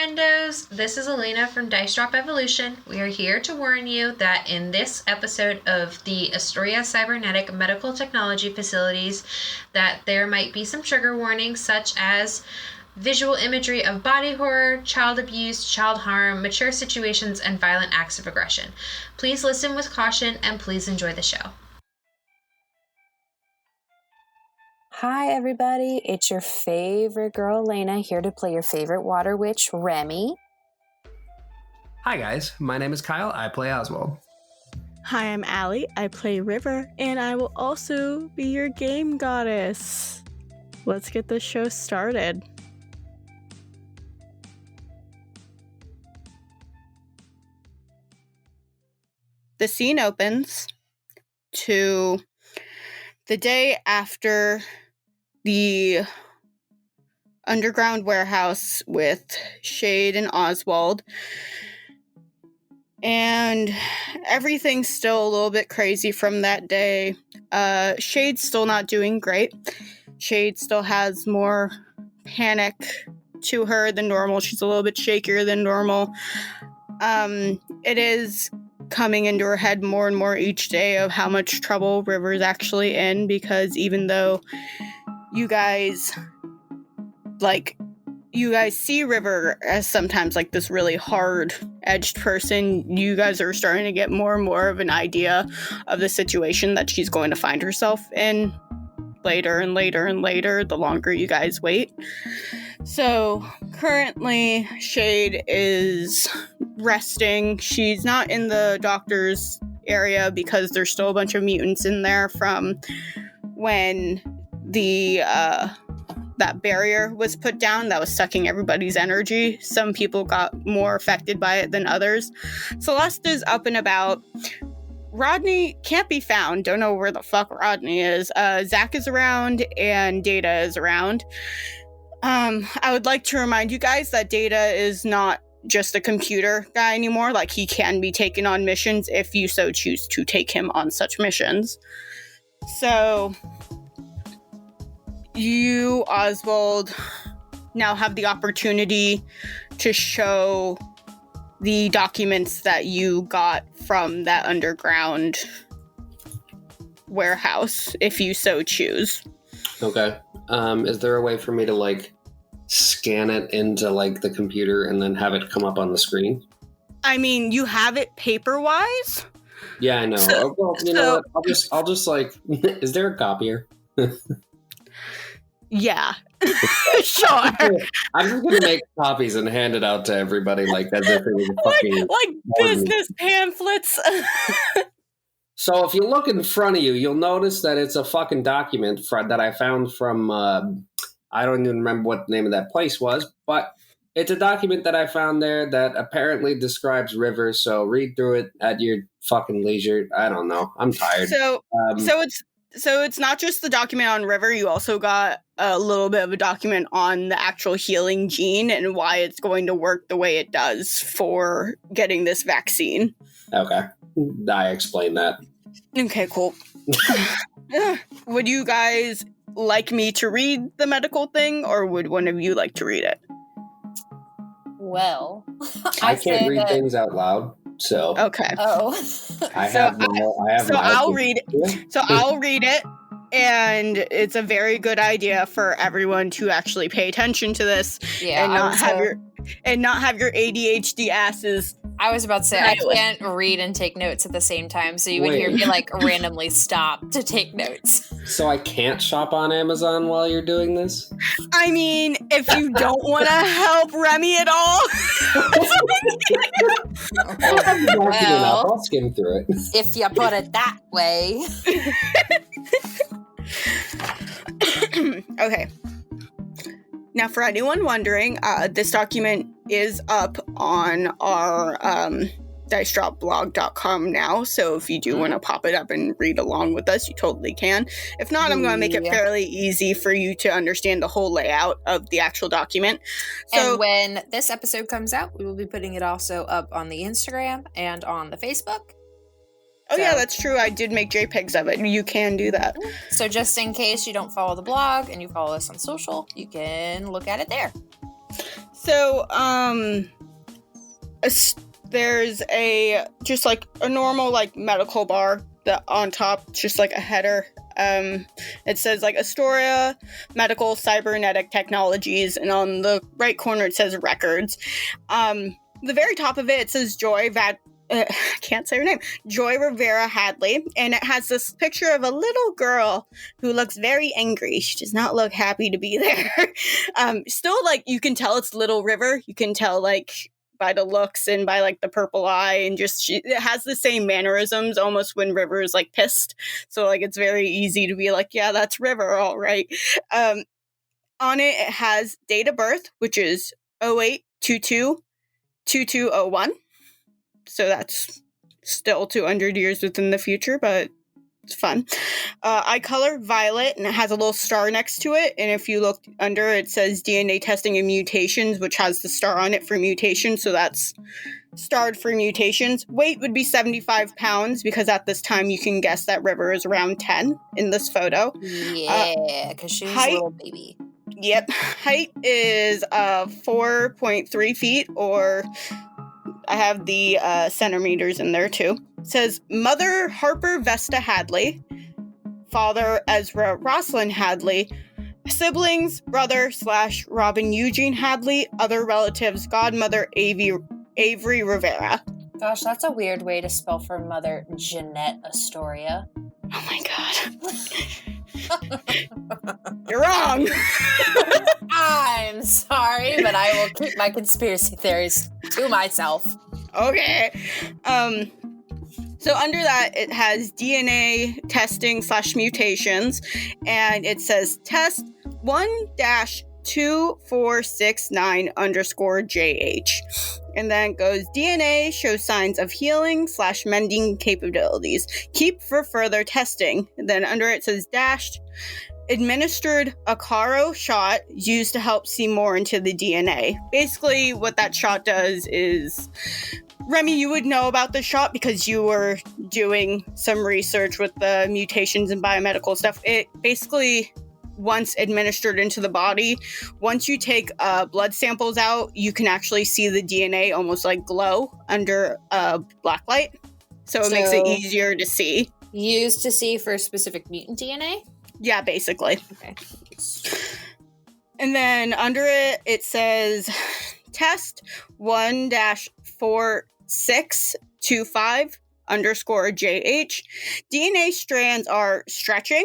friendos, this is Elena from Dice Drop Evolution. We are here to warn you that in this episode of the Astoria Cybernetic Medical Technology Facilities that there might be some trigger warnings such as visual imagery of body horror, child abuse, child harm, mature situations, and violent acts of aggression. Please listen with caution and please enjoy the show. Hi everybody, it's your favorite girl Elena here to play your favorite water witch, Remi. Hi guys, my name is Kyle, I play Oswald. Hi, I'm Allie, I play River, and I will also be your game goddess. Let's get this show started. The scene opens to the day after the underground warehouse with Shade and Oswald. And everything's still a little bit crazy from that day. Shade's still not doing great. Shade still has more panic to her than normal. She's a little bit shakier than normal. It is coming into her head more and more each day of how much trouble River's actually in, because even though you guys see River as sometimes like this really hard-edged person, you guys are starting to get more and more of an idea of the situation that she's going to find herself in later and later and later, the longer you guys wait. So currently Shade is resting. She's not in the doctor's area because there's still a bunch of mutants in there from when the that barrier was put down that was sucking everybody's energy. Some people got more affected by it than others. Celeste is up and about. Rodney can't be found. Don't know where the fuck Rodney is. Zack is around and Data is around. I would like to remind you guys that Data is not just a computer guy anymore. Like, he can be taken on missions if you so choose to take him on such missions. So you, Oswald, now have the opportunity to show the documents that you got from that underground warehouse, if you so choose. Okay. Is there a way for me to, like, scan it into, like, the computer and then have it come up on the screen? I mean, you have it paper-wise? Yeah, I know. Well, you know what? I'll just, like, is there a copier? Yeah. Sure. I'm just gonna make copies and hand it out to everybody like as if it was a fucking like business pamphlets. So if you look in front of you, you'll notice that it's a fucking document that I found from I don't even remember what the name of that place was, but it's a document that I found there that apparently describes River. So read through it at your fucking leisure. I don't know. I'm tired. So it's not just the document on River, you also got a little bit of a document on the actual healing gene and why it's going to work the way it does for getting this vaccine. Okay. I explained that. Okay, cool. Would you guys like me to read the medical thing, or would one of you like to read it? Well, I can't read things out loud. So okay. Oh, I'll read it. So I'll read it, and it's a very good idea for everyone to actually pay attention to this, and not have your ADHD asses. I was about to say, I can't read and take notes at the same time, so you would hear me like randomly stop to take notes. So I can't shop on Amazon while you're doing this? I mean, if you don't want to help Remi at all. Well, I'll skim through it. If you put it that way. Okay. Now, for anyone wondering, this document is up on our dicedropblog.com now, so if you do want to pop it up and read along with us, you totally can. If not, I'm going to make it fairly easy for you to understand the whole layout of the actual document. So, and when this episode comes out, we will be putting it also up on the Instagram and on the Facebook. Oh, yeah, that's true. I did make JPEGs of it. You can do that. So just in case you don't follow the blog and you follow us on social, you can look at it there. So, there's just like a normal like medical bar that on top, just like a header. It says like Astoria Medical Cybernetic Technologies, and on the right corner it says records. The very top of it says I can't say her name, Joy Rivera Hadley, and it has this picture of a little girl who looks very angry. She does not look happy to be there. Still, like, you can tell it's Little River. You can tell, like, by the looks and by, like, the purple eye, and just, it has the same mannerisms almost when River is, like, pissed. So, like, it's very easy to be like, yeah, that's River, all right. On it has date of birth, which is 08/22/2201. So that's still 200 years within the future, but it's fun. Eye color, violet, and it has a little star next to it. And if you look under, it says DNA testing and mutations, which has the star on it for mutations. So that's starred for mutations. Weight would be 75 pounds, because at this time you can guess that River is around 10 in this photo. Yeah, because she's a little baby. Yep. Height is 4.3 feet, or I have the centimeters in there too. It says Mother Harper Vesta Hadley, Father Ezra Roslyn Hadley, siblings brother / Robin Eugene Hadley, other relatives Godmother Avery Rivera. Gosh, that's a weird way to spell for Mother Jeanette Astoria. Oh my god. You're wrong. I'm sorry, but I will keep my conspiracy theories to myself. Okay. So under that, it has DNA testing / mutations, and it says test 1-2469_JH. And then it goes, DNA shows signs of healing / mending capabilities. Keep for further testing. And then under it says dashed, administered a Caro shot used to help see more into the DNA. Basically, what that shot does is, Remi, you would know about the shot because you were doing some research with the mutations and biomedical stuff. It basically, once administered into the body, once you take blood samples out, you can actually see the DNA almost like glow under black light. So it makes it easier to see. Used to see for specific mutant DNA? Yeah, basically. Okay. And then under it, it says test 1-4625_JH. DNA strands are stretching? ?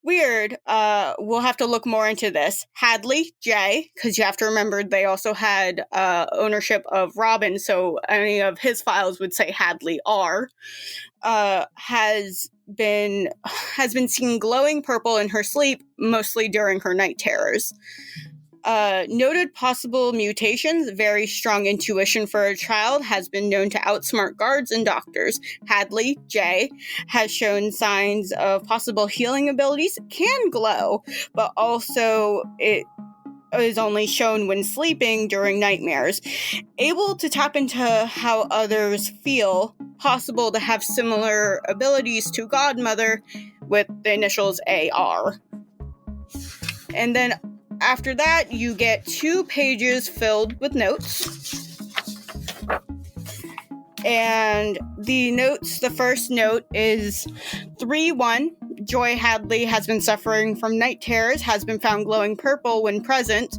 Weird. We'll have to look more into this. Hadley, J, because you have to remember they also had ownership of Robin, so any of his files would say Hadley R. Has been seen glowing purple in her sleep, mostly during her night terrors. Noted possible mutations, very strong intuition for a child, has been known to outsmart guards and doctors. Hadley, J, has shown signs of possible healing abilities, can glow, but also it is only shown when sleeping during nightmares. Able to tap into how others feel, possible to have similar abilities to Godmother with the initials AR. And then after that, you get 2 pages filled with notes. And the notes, the first note is 3-1. Joy Hadley has been suffering from night terrors, has been found glowing purple when present.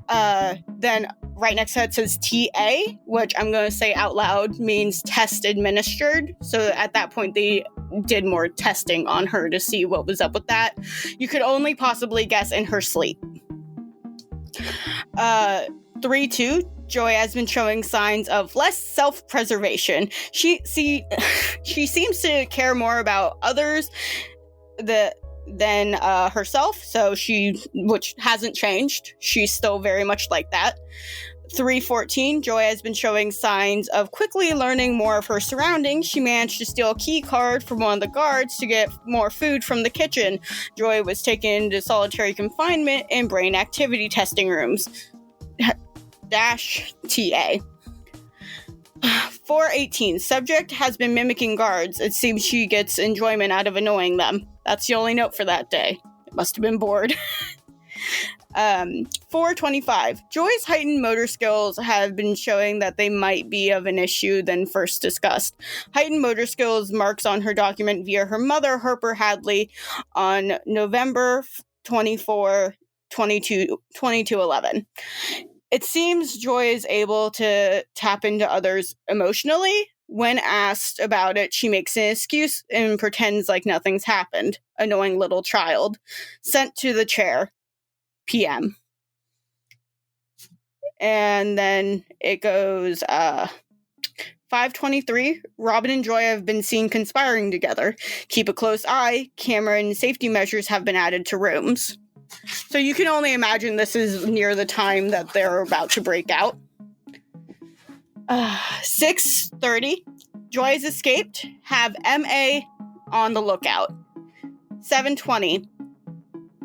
Then right next to it says TA, which I'm going to say out loud means test administered. So at that point, they did more testing on her to see what was up with that. You could only possibly guess in her sleep. 3-2. Joy has been showing signs of less self-preservation. She seems to care more about others than herself, so which hasn't changed. She's still very much like that. 3-14. Joy has been showing signs of quickly learning more of her surroundings. She managed to steal a key card from one of the guards to get more food from the kitchen. Joy was taken into solitary confinement in brain activity testing rooms. -TA. 4-18. Subject has been mimicking guards. It seems she gets enjoyment out of annoying them. That's the only note for that day. It must have been bored. 425. Joy's heightened motor skills have been showing that they might be of an issue than first discussed. Heightened motor skills marks on her document via her mother, Harper Hadley, on November 24, 2211. It seems Joy is able to tap into others emotionally. When asked about it, she makes an excuse and pretends like nothing's happened. Annoying little child. Sent to the chair. PM. And then it goes 523. Robin and Joy have been seen conspiring together. Keep a close eye. Camera and safety measures have been added to rooms. So you can only imagine this is near the time that they're about to break out. 6:30. Joy has escaped. Have MA on the lookout. 7:20.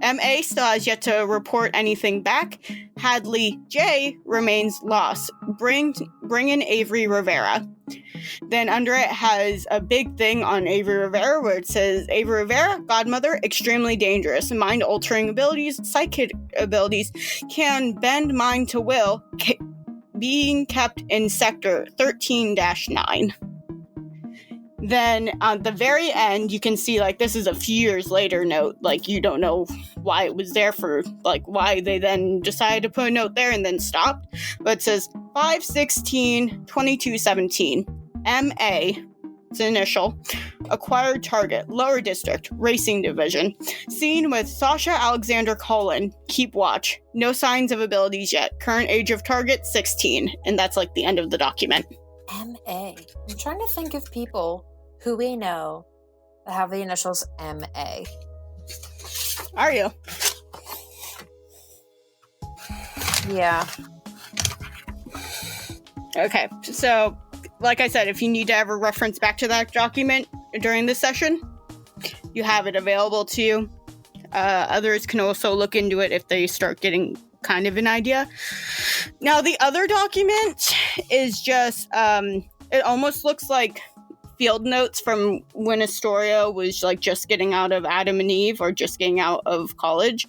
MA still has yet to report anything back. Hadley J remains lost. Bring in Avery Rivera. Then under it has a big thing on Avery Rivera where it says, Avery Rivera, godmother, extremely dangerous. Mind-altering abilities, psychic abilities, can bend mind to will, being kept in Sector 13-9. Then at the very end, you can see, like, this is a few years later note. Like, you don't know why it was there for, like, why they then decided to put a note there and then stopped. But it says 5/16/2217. MA, it's an initial, acquired target, lower district, racing division. Seen with Sasha Alexander Cullen. Keep watch. No signs of abilities yet. Current age of target, 16. And that's, like, the end of the document. MA. I'm trying to think of people who we know that have the initials MA. Are you? Yeah. Okay, so like I said, if you need to ever reference back to that document during this session, you have it available to you. Others can also look into it if they start getting kind of an idea. Now, the other document is just, it almost looks like field notes from when Astoria was like just getting out of Adam and Eve or just getting out of college.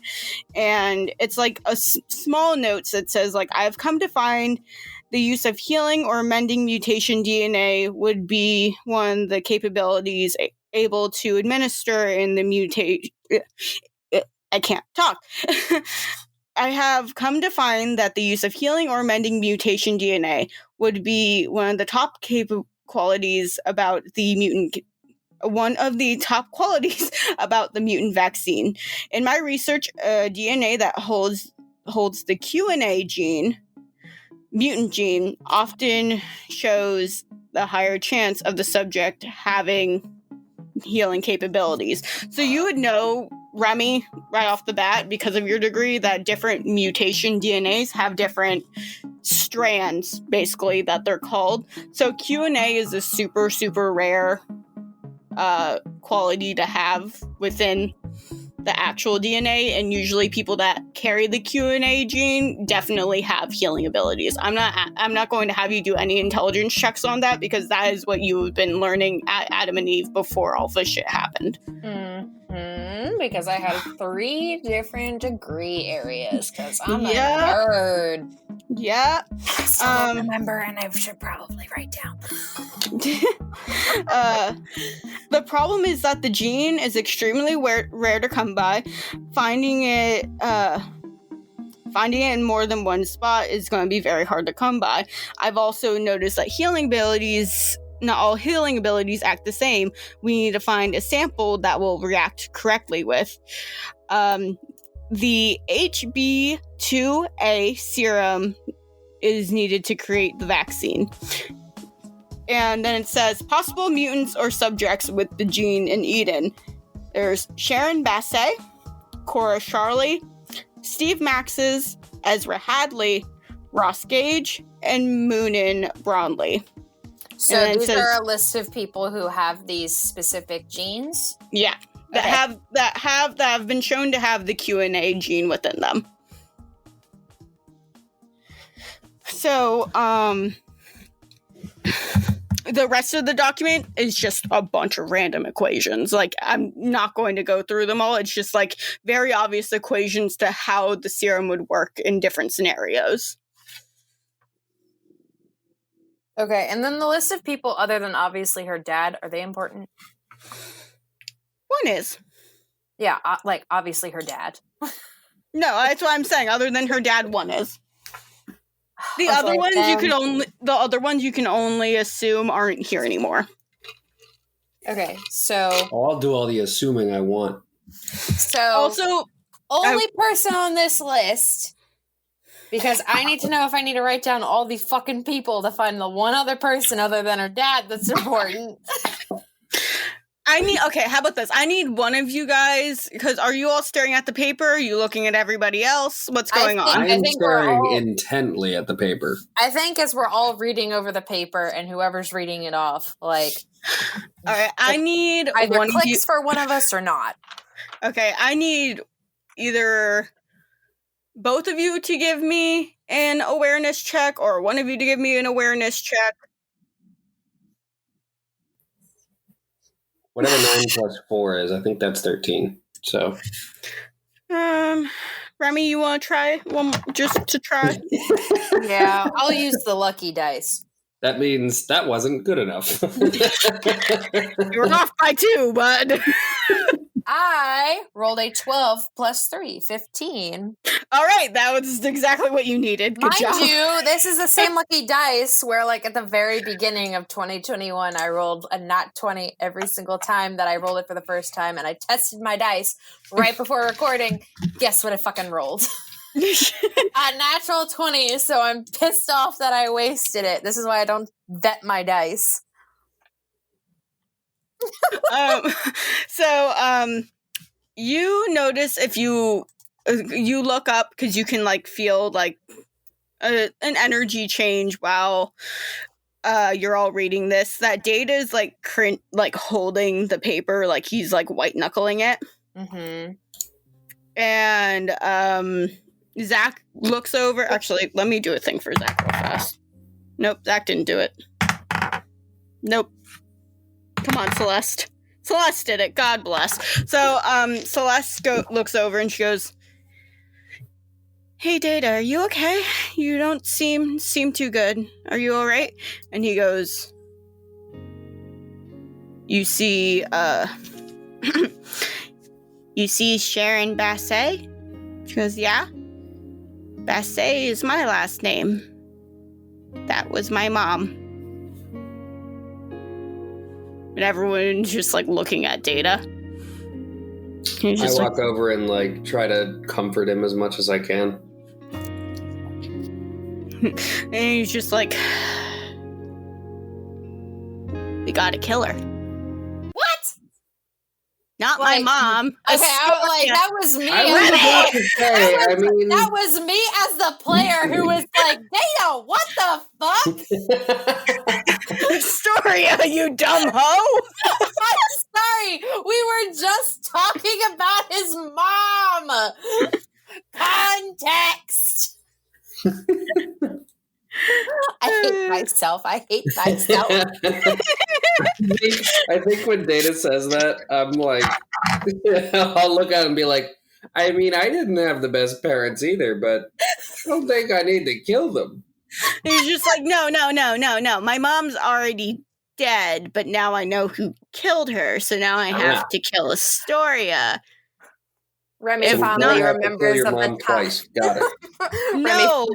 And it's like a small notes that says, like, I've come to find the use of healing or amending mutation DNA would be one of the capabilities able to administer in the mutation. I can't talk. I have come to find that the use of healing or amending mutation DNA would be one of the top qualities about the mutant. One of the top qualities about the mutant vaccine. In my research, DNA that holds the QNA gene, mutant gene, often shows the higher chance of the subject having healing capabilities. So you would know, Remi, right off the bat, because of your degree, that different mutation DNAs have different strands, basically, that they're called. So QNA is a super, super rare quality to have within the actual DNA, and usually people that carry the QNA gene definitely have healing abilities. I'm not going to have you do any intelligence checks on that, because that is what you have been learning at Adam and Eve before all this shit happened. Because I had 3 different degree areas, because I'm a nerd. Yeah. I still don't remember, and I should probably write down. The problem is that the gene is extremely rare to come by. Finding it in more than one spot is going to be very hard to come by. I've also noticed that not all healing abilities act the same. We need to find a sample that will react correctly with. The HB2A serum is needed to create the vaccine. And then it says, possible mutants or subjects with the gene in Eden. There's Sharon Bassey, Cora Charlie, Steve Maxes, Ezra Hadley, Ross Gage, and Moonin Brownlee. So these are a list of people who have these specific genes? Yeah. That have been shown to have the QNA gene within them. So, the rest of the document is just a bunch of random equations. Like, I'm not going to go through them all. It's just like very obvious equations to how the serum would work in different scenarios. Okay, and then the list of people other than obviously her dad, are they important? One is. Yeah, like obviously her dad. No, that's what I'm saying. Other than her dad, one is. The Okay, other ones you can only assume aren't here anymore. Okay, so I'll do all the assuming I want. Also, only person on this list, because I need to know if I need to write down all these fucking people to find the one other person other than her dad that's important. how about this? I need one of you guys, because are you all staring at the paper? Are you looking at everybody else? What's going on? I am staring intently at the paper. I think as we're all reading over the paper and whoever's reading it off, like... All right, I need either one clicks of you... for one of us or not. Okay, I need either both of you to give me an awareness check, or one of you to give me an awareness check. Whatever 9 plus 4 is, I think that's 13. So, Remi, you want to try one just to try? Yeah, I'll use the lucky dice. that means that wasn't good enough. You were off by 2, but... I rolled a 12 plus 3, 15. All right, that was exactly what you needed. Good job. Mind you, this is the same lucky dice where, like, at the very beginning of 2021, I rolled a nat 20 every single time that I rolled it for the first time, and I tested my dice right before recording. Guess what I fucking rolled? A natural 20, so I'm pissed off that I wasted it. This is why I don't vet my dice. You notice if you look up, because you can like feel like an energy change while you're all reading this, that Data is like holding the paper, like he's like white knuckling it. Mm-hmm. And Zack looks over. Actually, let me do a thing for Zack real fast. Nope, Zack didn't do it. Nope. Come on, Celeste. Celeste did it. God bless. So, Celeste looks over and she goes, "Hey, Data, are you okay? You don't seem too good. Are you all right?" And he goes, "You see, you see Sharon Basset?" She goes, "Yeah. Basset is my last name. That was my mom." And everyone's just like looking at Data. I walk over and like try to comfort him as much as I can. And he's just like, "We gotta kill her." What? Not my mom. Okay, that was me. That was me as the player who was like, "Data, what the fuck?" Astoria, you dumb hoe! I'm sorry. We were just talking about his mom. Context. I hate myself. I think when Data says that, I'm like, I'll look at him and be like, I mean, I didn't have the best parents either, but I don't think I need to kill them. He's just like, no. My mom's already dead, but now I know who killed her, so now I have to kill Astoria. Remi fondly remembers of the twice. Got it. No,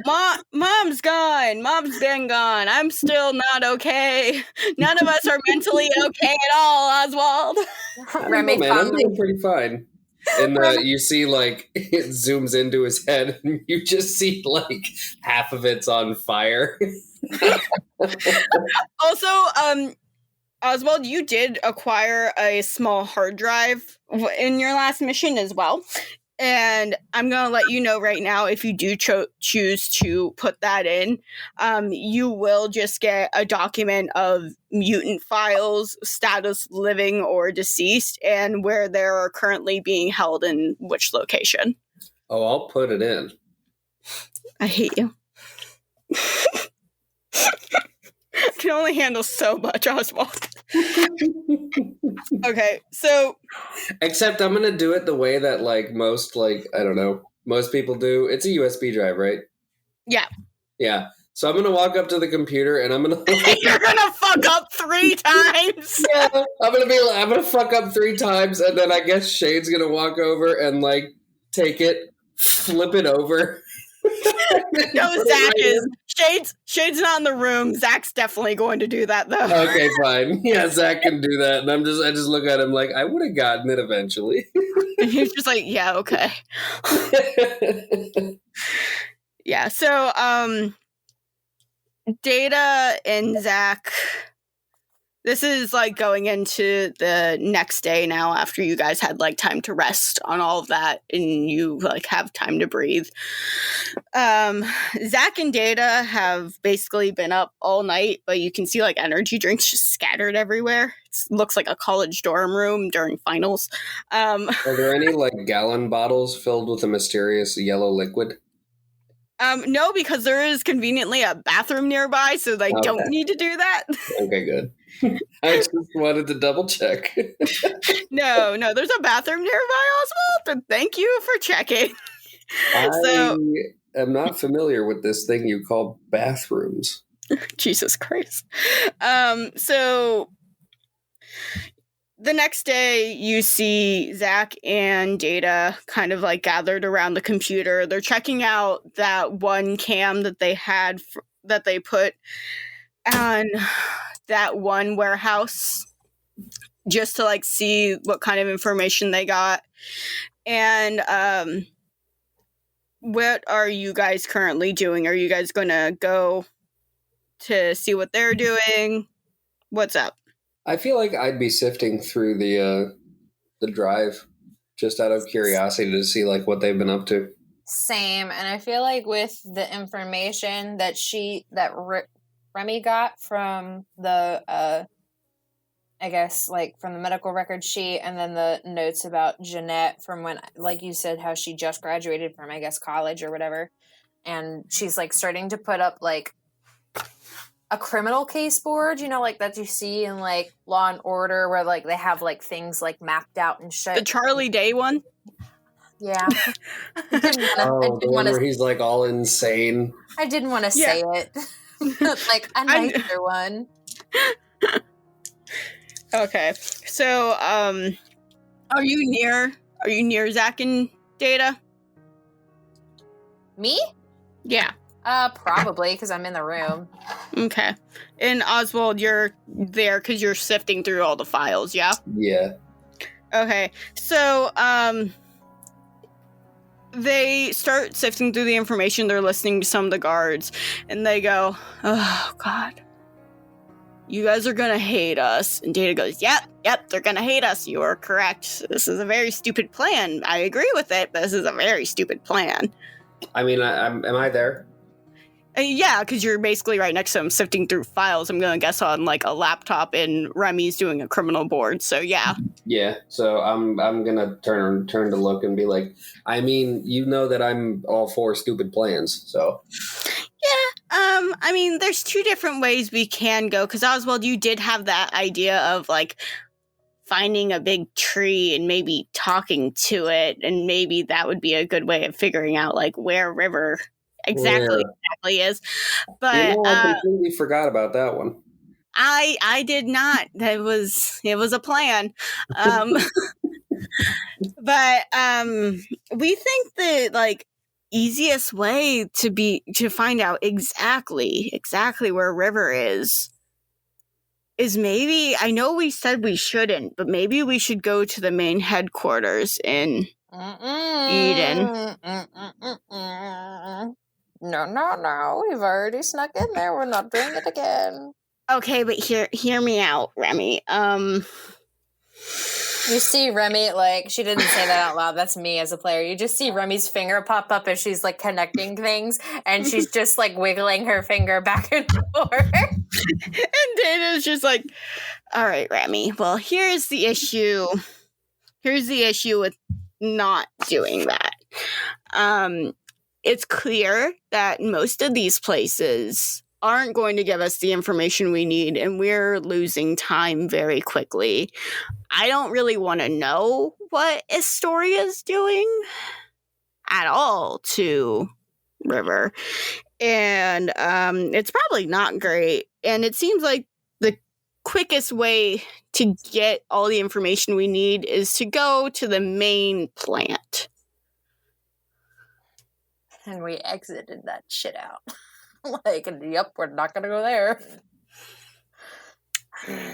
mom's gone. Mom's been gone. I'm still not okay. None of us are mentally okay at all, Oswald. Remi I'm doing pretty fine. And you see, like, it zooms into his head, and you just see, like, half of it's on fire. Also, Oswald, you did acquire a small hard drive in your last mission as well. And I'm going to let you know right now, if you do choose to put that in, you will just get a document of mutant files, status living or deceased, and where they're currently being held in which location. Oh, I'll put it in. I hate you. can only handle so much, Oswald. Okay, so Except I'm gonna do it the way that most I don't know, most people do. It's a USB drive, right? yeah, Yeah. So I'm gonna walk up to the computer and I'm gonna you're gonna fuck up 3 times. yeah, I'm gonna fuck up 3 times, and then I guess Shade's gonna walk over and take it, flip it over. No, Zach is. Shade's not in the room. Zach's definitely going to do that, though. Okay, fine. Yeah, Zach can do that, and I just look at him like I would have gotten it eventually. And he's just like, yeah, okay. Yeah, so, Data and Zach, this is going into the next day now after you guys had time to rest on all of that and you have time to breathe. Zach and Data have basically been up all night, but you can see energy drinks just scattered everywhere. It looks like a college dorm room during finals. Are there any gallon bottles filled with a mysterious yellow liquid? No, because there is conveniently a bathroom nearby, so they don't need to do that. Okay, good. I just wanted to double check. No, there's a bathroom nearby, Oswald, and thank you for checking. I am not familiar with this thing you call bathrooms. Jesus Christ. So the next day, you see Zach and Data kind of gathered around the computer. They're checking out that one cam that they had that they put on that one warehouse just to see what kind of information they got. And what are you guys currently doing? Are you guys going to go to see what they're doing? What's up? I feel like I'd be sifting through the drive just out of curiosity to see what they've been up to. Same, and I feel like with the information that Remi got from the I guess from the medical record sheet, and then the notes about Jeanette from when, you said, how she just graduated from, I guess, college or whatever, and she's starting to put up a criminal case board, that you see in Law and Order, where they have things mapped out and shit. The Charlie Day one? Yeah. The one where he's all insane. I didn't want to say it. A nicer one. Okay. So, are you near Zach and Data? Me? Yeah. Probably, because I'm in the room. Okay. And Oswald, you're there because you're sifting through all the files, yeah? Yeah. Okay. So, they start sifting through the information. They're listening to some of the guards, and they go, "Oh, God. You guys are gonna hate us." And Data goes, Yep, they're gonna hate us. You are correct. This is a very stupid plan. I agree with it, but this is a very stupid plan. I mean, am I there? Yeah, because you're basically right next to him sifting through files. I'm going to guess on a laptop, and Remi's doing a criminal board. So yeah. Yeah. So I'm gonna turn to look and be like, I mean, that I'm all for stupid plans. So. Yeah. I mean, there's 2 different ways we can go. Because Oswald, you did have that idea of finding a big tree and maybe talking to it, and maybe that would be a good way of figuring out where River exactly is. But I completely forgot about that one. I did not. It was a plan. But we think the easiest way to find out exactly where River is maybe, I know we said we shouldn't, but maybe we should go to the main headquarters in Eden. No. We've already snuck in there. We're not doing it again. Okay, but hear me out, Remi. You see Remi, she didn't say that out loud. That's me as a player. You just see Remi's finger pop up as she's, connecting things, and she's just, wiggling her finger back and forth. And Dana's just all right, Remi, well, here's the issue. Here's the issue with not doing that. It's clear that most of these places aren't going to give us the information we need, and we're losing time very quickly. I don't really want to know what Astoria's doing at all to River. And it's probably not great. And it seems like the quickest way to get all the information we need is to go to the main plant. And we exited that shit out. Like, yep, we're not gonna go there.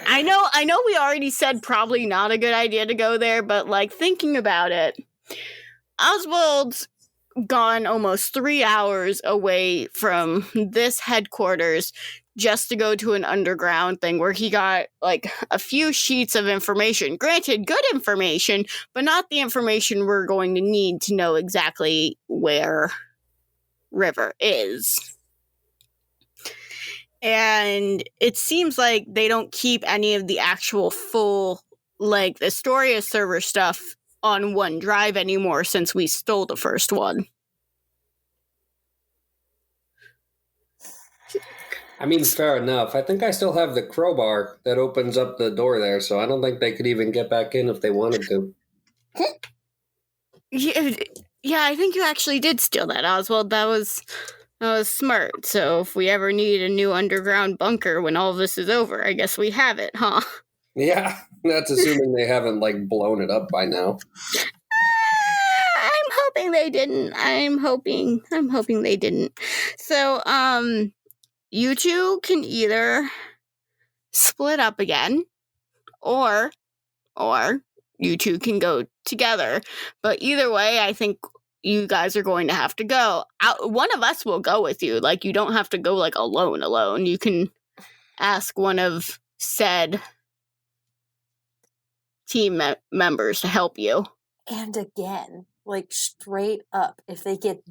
I know we already said probably not a good idea to go there, but like thinking about it, Oswald's gone almost 3 hours away from this headquarters just to go to an underground thing where he got like a few sheets of information. Granted, good information, but not the information we're going to need to know exactly where River is. And it seems like they don't keep any of the actual full, like, the Astoria server stuff on OneDrive anymore since we stole the first one. I mean, fair enough. I think I still have the crowbar that opens up the door there, so I don't think they could even get back in if they wanted to. Yeah, I think you actually did steal that, Oswald. That was smart. So if we ever need a new underground bunker when all this is over, I guess we have it, huh? Yeah, that's assuming they haven't, like, blown it up by now. I'm hoping they didn't. I'm hoping they didn't. So, you two can either split up again, or you two can go together. But either way, I think you guys are going to have to go. One of us will go with you. Like, you don't have to go, like, alone. You can ask one of said team members to help you. And again, like, straight up, if they get,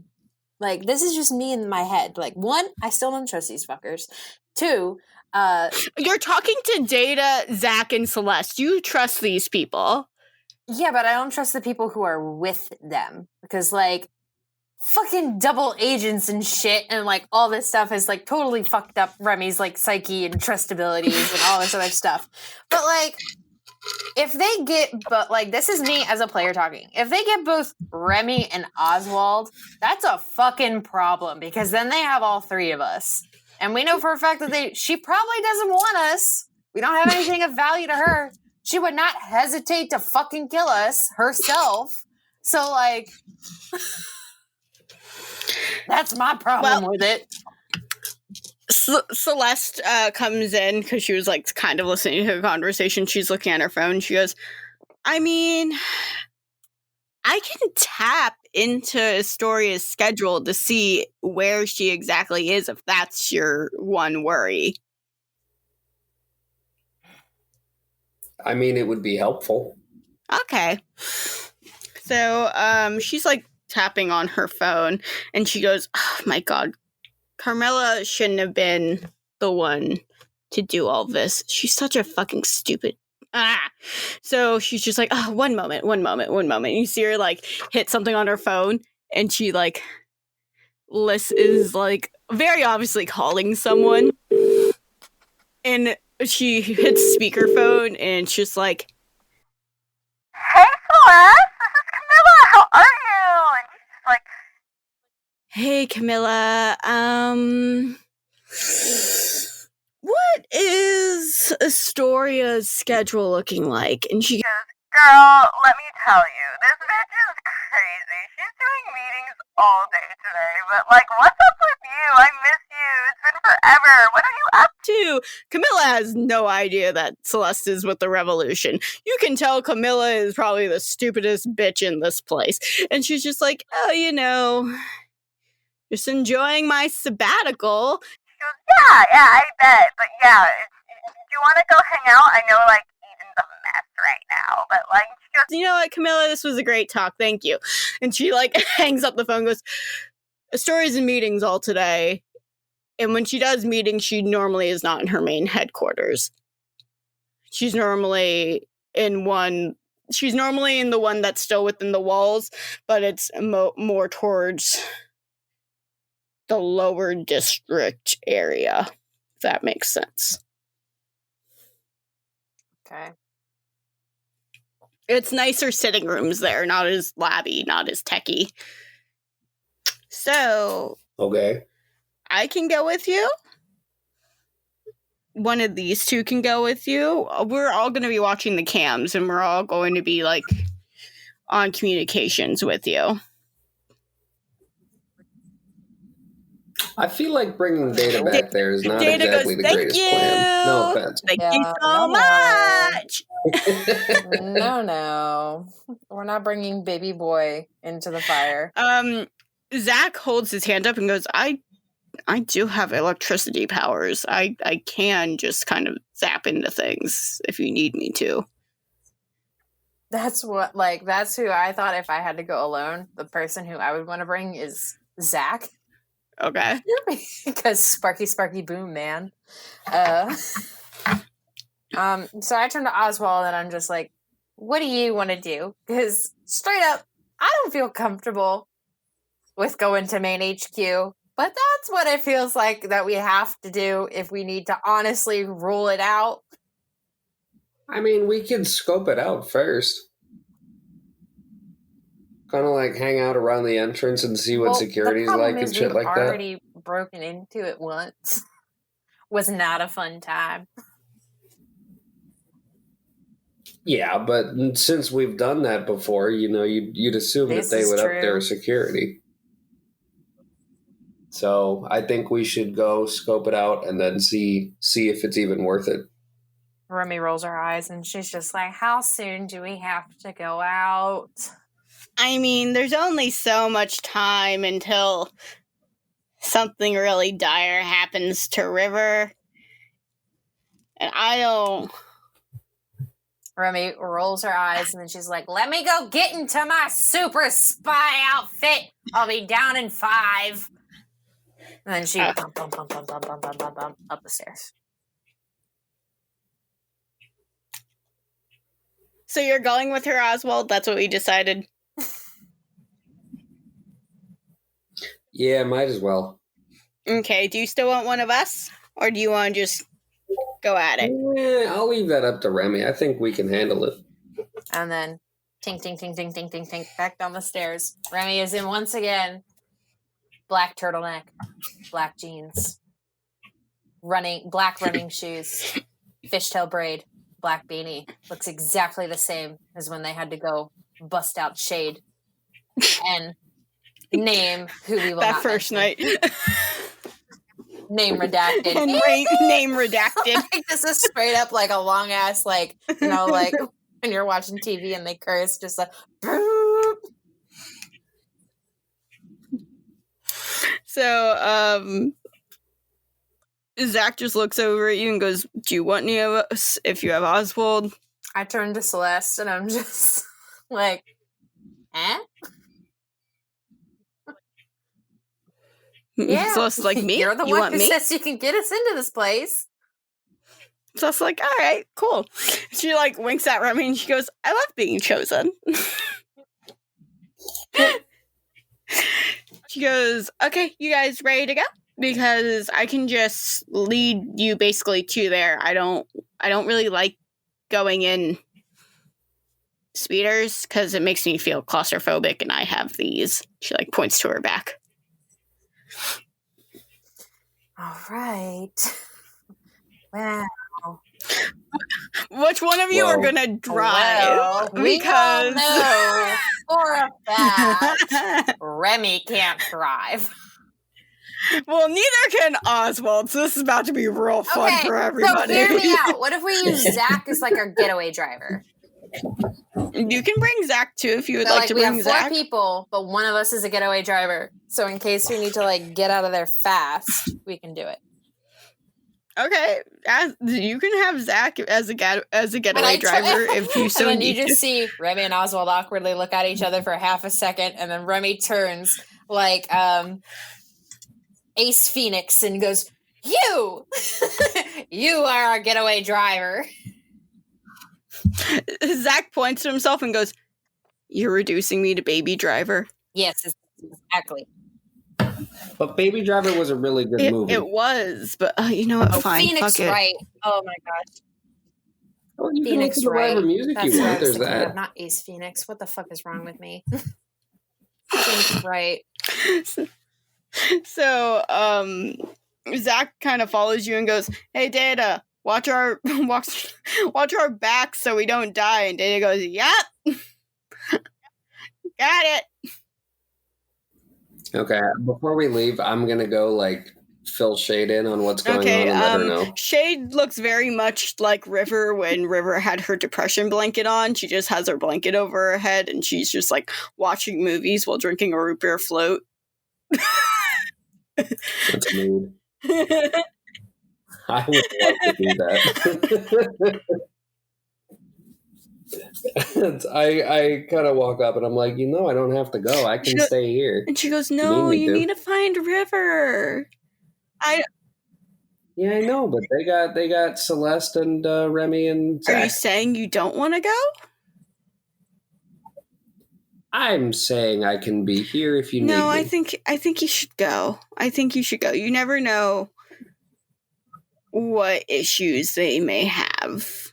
like, this is just me in my head. Like, one, I still don't trust these fuckers. Two, you're talking to Data, Zack, and Celeste. You trust these people. Yeah, but I don't trust the people who are with them. Because, like, fucking double agents and shit and, like, all this stuff is, like, totally fucked up Remi's, like, psyche and trust abilities and all this other stuff. But, like, if they get, but, like, this is me as a player talking. If they get both Remi and Oswald, that's a fucking problem. Because then they have all three of us. And we know for a fact that she probably doesn't want us. We don't have anything of value to her. She would not hesitate to fucking kill us herself. So, like, that's my problem with it. Celeste comes in because she was, like, kind of listening to the conversation. She's looking at her phone. She goes, I mean, I can tap into Astoria's schedule to see where she exactly is if that's your one worry. I mean, it would be helpful. Okay. So, she's, like, tapping on her phone, and she goes, oh my god, Carmela shouldn't have been the one to do all this. She's such a fucking stupid... So she's just like, oh, one moment. You see her, like, hit something on her phone, and she, like, is, like, very obviously calling someone. And she hits speakerphone, and she's just like, hey, Celeste, this is Camilla. How are you? And she's just like, hey, Camilla, what is Astoria's schedule looking like? And she goes, girl, let me tell you, this bitch is crazy. She's doing meetings all day today, but, like, what's up with you? I miss you. It's been forever. What are you up to? Camilla has no idea that Celeste is with the Revolution. You can tell Camilla is probably the stupidest bitch in this place. And she's just like, oh, you know, just enjoying my sabbatical. She goes, yeah, I bet. But yeah, do you want to go hang out? I know, like, Eden's a mess right now, but, like, she goes, you know what, Camilla, this was a great talk. Thank you. And she, like, hangs up the phone and goes, Astoria's in meetings all today. And when she does meetings, she normally is not in her main headquarters. She's normally in the one that's still within the walls, but it's more towards the lower district area, if that makes sense. Okay. It's nicer sitting rooms there, not as labby, not as techy. So, Okay. I can go with you. One of these two can go with you. We're all going to be watching the cams, and we're all going to be, like, on communications with you. I feel like bringing Data back there is not Data exactly goes, the "Thank greatest you! plan. No offense. Thank you Yeah, so no. much! No. We're not bringing baby boy into the fire. Zack holds his hand up and goes, I do have electricity powers. I can just kind of zap into things if you need me to. That's who I thought if I had to go alone, the person who I would want to bring is Zack. Okay. Because Sparky Boom, man. So I turn to Oswald and I'm just like, what do you want to do? Because straight up, I don't feel comfortable with going to main HQ, but that's what it feels like that we have to do if we need to honestly rule it out. I mean, we can scope it out first. Kind of like hang out around the entrance and see what security's like and shit like that. We've already broken into it once. Was not a fun time. Yeah, but since we've done that before, you'd assume that they would up their security. So I think we should go scope it out and then see if it's even worth it. Remi rolls her eyes and she's just like, how soon do we have to go out? I mean, there's only so much time until something really dire happens to River. And I don't... Remi rolls her eyes and then she's like, let me go get into my super spy outfit. I'll be down in 5. And then she bump up the stairs. So you're going with her, Oswald? That's what we decided? Yeah, might as well. Okay, do you still want one of us? Or do you want to just go at it? Yeah, I'll leave that up to Remi. I think we can handle it. And then tink, tink, tink, tink, tink, tink, tink, back down the stairs. Remi is in once again. Black turtleneck, black jeans, black running shoes, fishtail braid, black beanie. Looks exactly the same as when they had to go bust out Shade and name who we will that not first mention. night. Name redacted. And name redacted. Like, this is straight up like a long ass, like, like when you're watching TV and they curse, just like, boop. So, Zack just looks over at you and goes, do you want any of us if you have Oswald? I turn to Celeste and I'm just like, eh? Yeah. Celeste's like, me? You're the you one want who me? says you can get us into this place. Celeste's like, all right, cool. She, like, winks at Remi and she goes, I love being chosen. She goes, okay, you guys ready to go? Because I can just lead you basically to there. I don't really like going in speeders because it makes me feel claustrophobic, and I have these. She, like, points to her back. All right. Wow. Which one of you are gonna drive? Well, we all know for a fact Remi can't drive. Well, neither can Oswald, so this is about to be real fun for everybody. So hear me out. What if we use Zack as like our getaway driver? You can bring Zack too if you would like to we bring have Zack. 4 people, but one of us is a getaway driver. So in case we need to like get out of there fast, we can do it. Okay, you can have Zack as a getaway driver if you so and then need you just see Remi and Oswald awkwardly look at each other for half a second, and then Remi turns like Ace Phoenix and goes, "You, you are our getaway driver." Zack points to himself and goes, "You're reducing me to baby driver." Yes, exactly. But Baby Driver was a really good movie. It was, but you know what? Fine, Phoenix fuck it. Wright. Oh my gosh. Oh, you Phoenix can listen to whatever Wright. music That's you what I want. was There's thinking that. of, not Ace Phoenix. What the fuck is wrong with me? Phoenix Wright. So, Zack kind of follows you and goes, "Hey, Data, watch our backs so we don't die." And Data goes, "Yep, got it." Okay, before we leave, I'm gonna go like fill Shade in on what's going on and let her know. Shade looks very much like River when River had her depression blanket on. She just has her blanket over her head and she's just like watching movies while drinking a root beer float. That's mood. I would love to do that. I kind of walk up and I'm like, I don't have to go. I can stay here. And she goes, "No, you need to find River." Yeah, I know, but they got Celeste and Remi and Zack. Are you saying you don't want to go? I'm saying I can be here if you need me. No, I think you should go. I think you should go. You never know what issues they may have.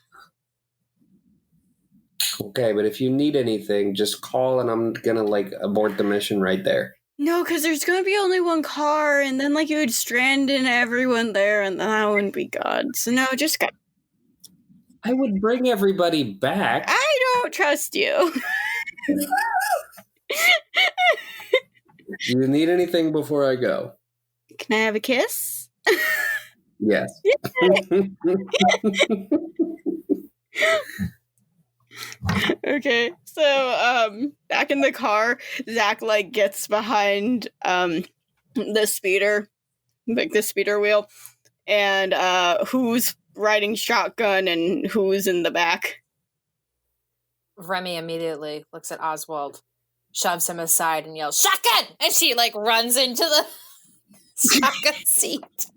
Okay, but if you need anything, just call and I'm gonna abort the mission right there. No, because there's gonna be only one car, and then you would strand in everyone there, and that wouldn't be good. So no, just go. I would bring everybody back. I don't trust you. Do you need anything before I go? Can I have a kiss? Yes. Okay, so back in the car, Zack gets behind the speeder, the speeder wheel, and who's riding shotgun and who's in the back? Remi immediately looks at Oswald, shoves him aside, and yells, "Shotgun!" And she runs into the shotgun seat.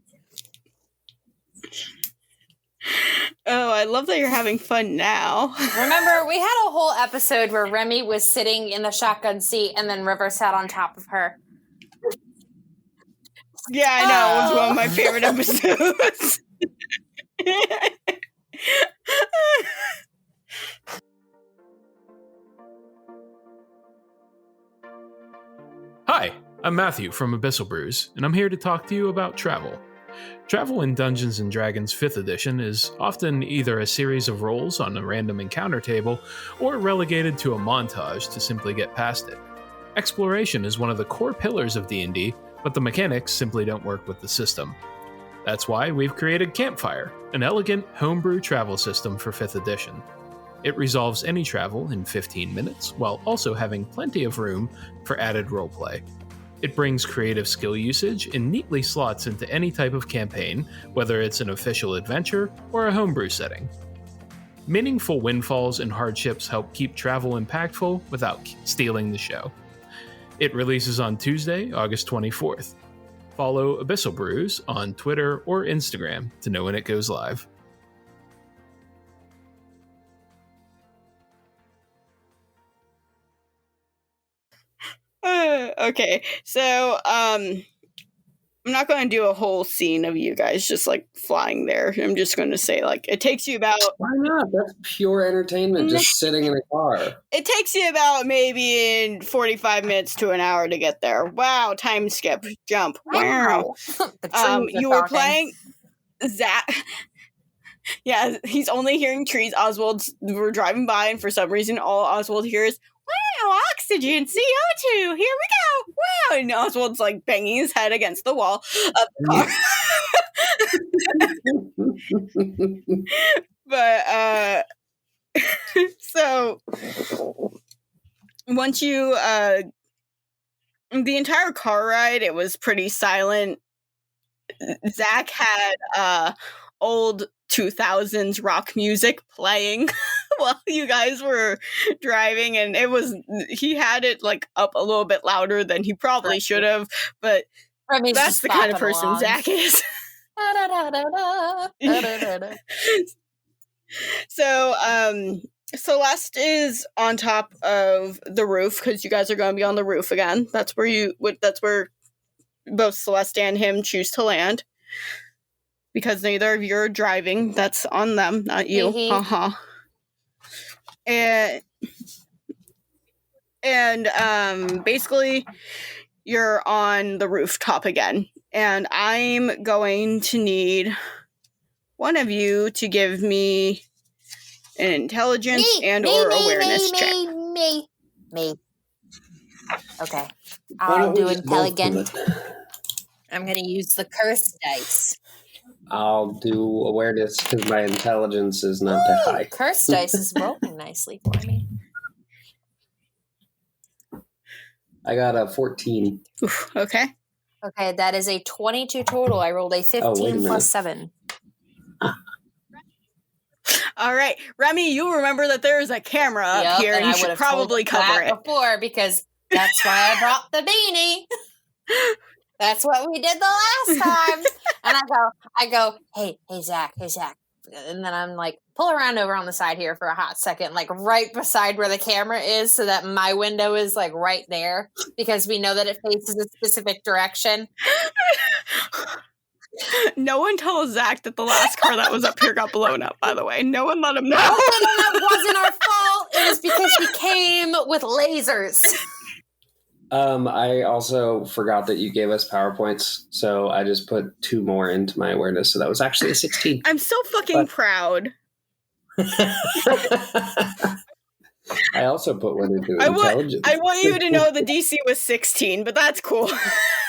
Oh, I love that you're having fun now. Remember, we had a whole episode where Remi was sitting in the shotgun seat and then River sat on top of her. Yeah, I know. It was one of my favorite episodes. Hi, I'm Matthew from Abyssal Brews, and I'm here to talk to you about travel. Travel in Dungeons & Dragons 5th edition is often either a series of rolls on a random encounter table, or relegated to a montage to simply get past it. Exploration is one of the core pillars of D&D, but the mechanics simply don't work with the system. That's why we've created Campfire, an elegant homebrew travel system for 5th edition. It resolves any travel in 15 minutes, while also having plenty of room for added roleplay. It brings creative skill usage and neatly slots into any type of campaign, whether it's an official adventure or a homebrew setting. Meaningful windfalls and hardships help keep travel impactful without stealing the show. It releases on Tuesday, August 24th. Follow Abyssal Brews on Twitter or Instagram to know when it goes live. Okay, so I'm not going to do a whole scene of you guys just flying there. I'm just going to say it takes you about. Why not? That's pure entertainment. Just sitting in a car. It takes you about maybe in 45 minutes to an hour to get there. Wow, time skip, jump. Wow. You were playing Zack. Yeah, he's only hearing trees. We're driving by, and for some reason, all Oswald hears, "Wow, oxygen, CO2, here we go, wow," and Oswald's banging his head against the wall of the car. But, so, once you, the entire car ride, it was pretty silent. Zack had, old 2000s rock music playing while you guys were driving, and he had it up a little bit louder than he probably should have, but Remi's that's the kind of person along. Zack is. So Celeste is on top of the roof because you guys are going to be on the roof again. That's where both Celeste and him choose to land. Because neither of you are driving. That's on them, not you. Mhm. And basically, you're on the rooftop again. And I'm going to need one of you to give me an intelligence or awareness check. Me. Okay. Why I'll don't we do just both do intelligent. it? I'm going to use the curse dice. I'll do awareness because my intelligence is not that high. Curse dice is rolling nicely for me. I got a 14. Oof, okay. Okay, that is a 22 total. I rolled a 15 plus 7. All right. Remi, you remember that there is a camera up here, and you should probably cover it. Before, because that's why I brought the beanie. That's what we did the last time. And I go, hey, Zach. And then I'm like, pull around over on the side here for a hot second, like right beside where the camera is so that my window is like right there because we know that it faces a specific direction. No one told Zach that the last car that was up here got blown up, by the way. No one let him know. That wasn't our fault. It was because we came with lasers. I also forgot that you gave us PowerPoints, so I just put 2 more into my awareness, so that was actually a 16. I'm so fucking proud. I also put one into intelligence. I want you to know the DC was 16, but that's cool.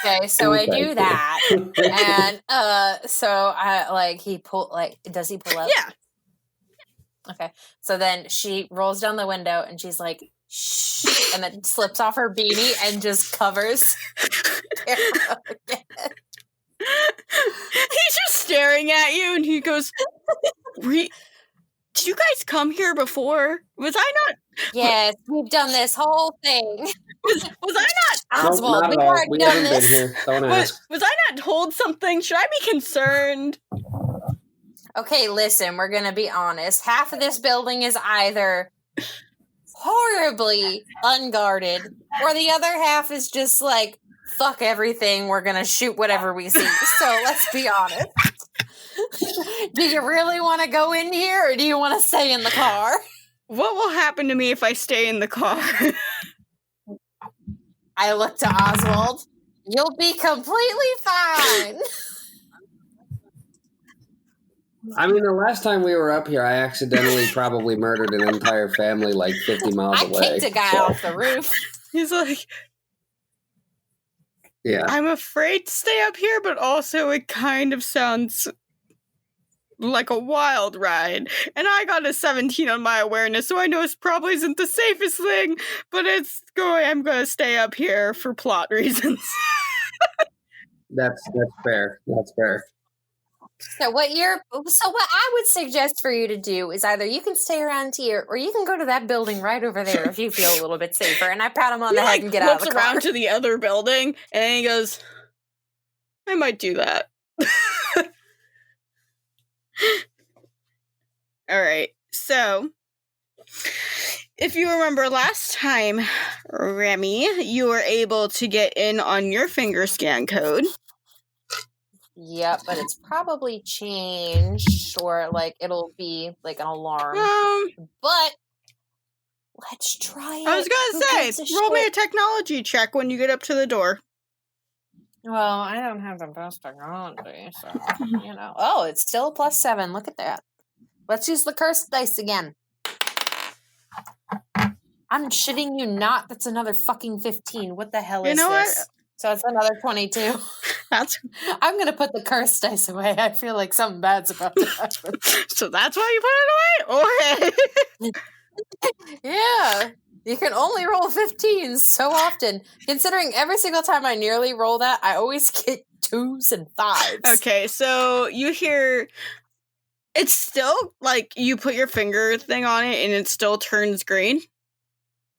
Okay, so I do that, and so I like he pull like does he pull up? Yeah. Okay, so then she rolls down the window and she's like, shh, and then slips off her beanie and just covers. He's just staring at you, and he goes, did you guys come here before? Was I not? Yes, we've done this whole thing. Was I not? Oswald, Nope, we've not at all. already We done haven't this. been here. Don't ask. Was I not told something? Should I be concerned? Okay, listen, we're gonna be honest. Half of this building is either horribly unguarded, or the other half is just like, fuck everything, we're gonna shoot whatever we see. So let's be honest. Do you really want to go in here, or do you want to stay in the car? What will happen to me if I stay in the car? I look to Oswald. You'll be completely fine. I mean, the last time we were up here, I accidentally probably murdered an entire family like 50 miles away. I kicked a guy off the roof. He's like, yeah. I'm afraid to stay up here, but also it kind of sounds like a wild ride. And I got a 17 on my awareness, so I know it probably isn't the safest thing, but I'm going to stay up here for plot reasons. That's fair. That's fair. So what I would suggest for you to do is either you can stay around here, or you can go to that building right over there if you feel a little bit safer. And I pat him on the head and get out of the car. Looks around to the other building, and then he goes, I might do that. All right, so if you remember last time, Remi, you were able to get in on your finger scan code. Yep, but it's probably changed, or like it'll be like an alarm. But let's try it. I was gonna say, roll me a technology check when you get up to the door. Well, I don't have the best technology, so you know. Oh, it's still a +7. Look at that. Let's use the cursed dice again. I'm shitting you not. That's another fucking 15. What the hell is this? What? So it's another 22. I'm going to put the cursed dice away. I feel like something bad's about to happen. So that's why you put it away? Okay. Yeah. You can only roll 15s so often. Considering every single time I nearly roll that, I always get 2s and 5s. Okay, so you hear... It's still, like, you put your finger thing on it and it still turns green.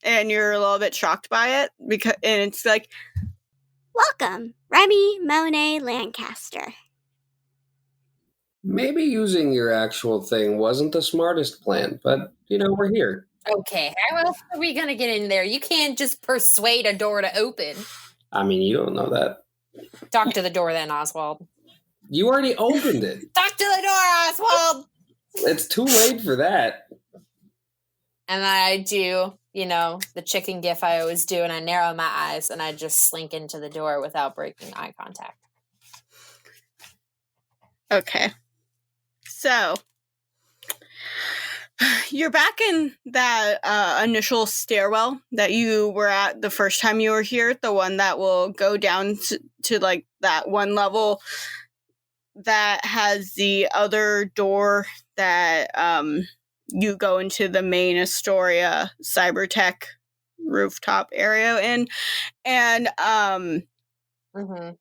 And you're a little bit shocked by it. And it's like... Welcome, Remi Monet Lancaster. Maybe using your actual thing wasn't the smartest plan, but, we're here. Okay, how else are we going to get in there? You can't just persuade a door to open. I mean, you don't know that. Talk to the door then, Oswald. You already opened it. Talk to the door, Oswald! It's too late for that. And I do, the chicken gif I always do, and I narrow my eyes, and I just slink into the door without breaking eye contact. Okay. So, you're back in that initial stairwell that you were at the first time you were here, the one that will go down to like that one level that has the other door that you go into the main Astoria Cybertech rooftop area in. And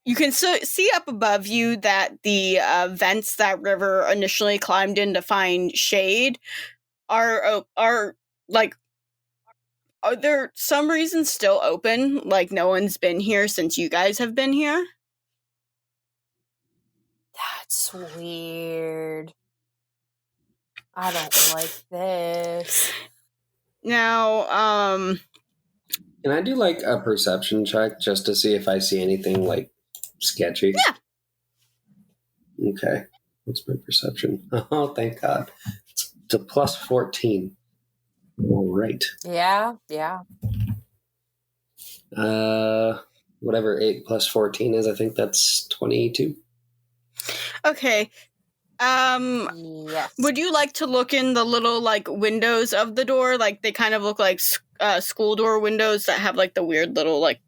you can see up above you that the vents that River initially climbed in to find shade are there some reason still open? Like no one's been here since you guys have been here? That's weird. I don't like this. Now, can I do like a perception check just to see if I see anything like sketchy? Yeah. Okay. What's my perception? Oh, thank God. It's to plus 14. All right. Yeah. Whatever 8 plus 14 is, I think that's 22. Okay. Yes. Would you like to look in the little like windows of the door? Like they kind of look like school door windows that have like the weird little like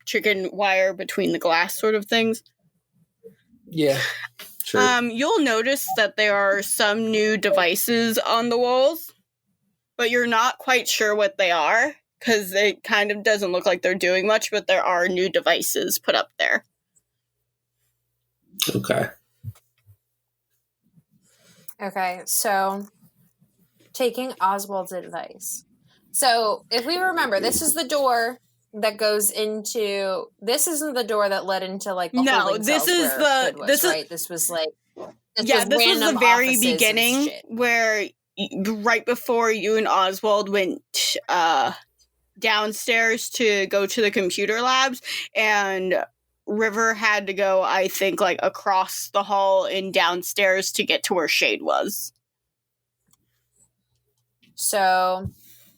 chicken wire between the glass sort of things. Yeah. Sure. You'll notice that there are some new devices on the walls, but you're not quite sure what they are because it kind of doesn't look like they're doing much, but there are new devices put up there. Okay. Okay, so taking Oswald's advice. So if we remember, this is the door that goes into. This isn't the door that led into like the holding this cells is where Hood was, this right? Is this was like this was the very beginning where right before you and Oswald went downstairs to go to the computer labs, and River had to go, I think, like across the hall and downstairs to get to where Shade was. So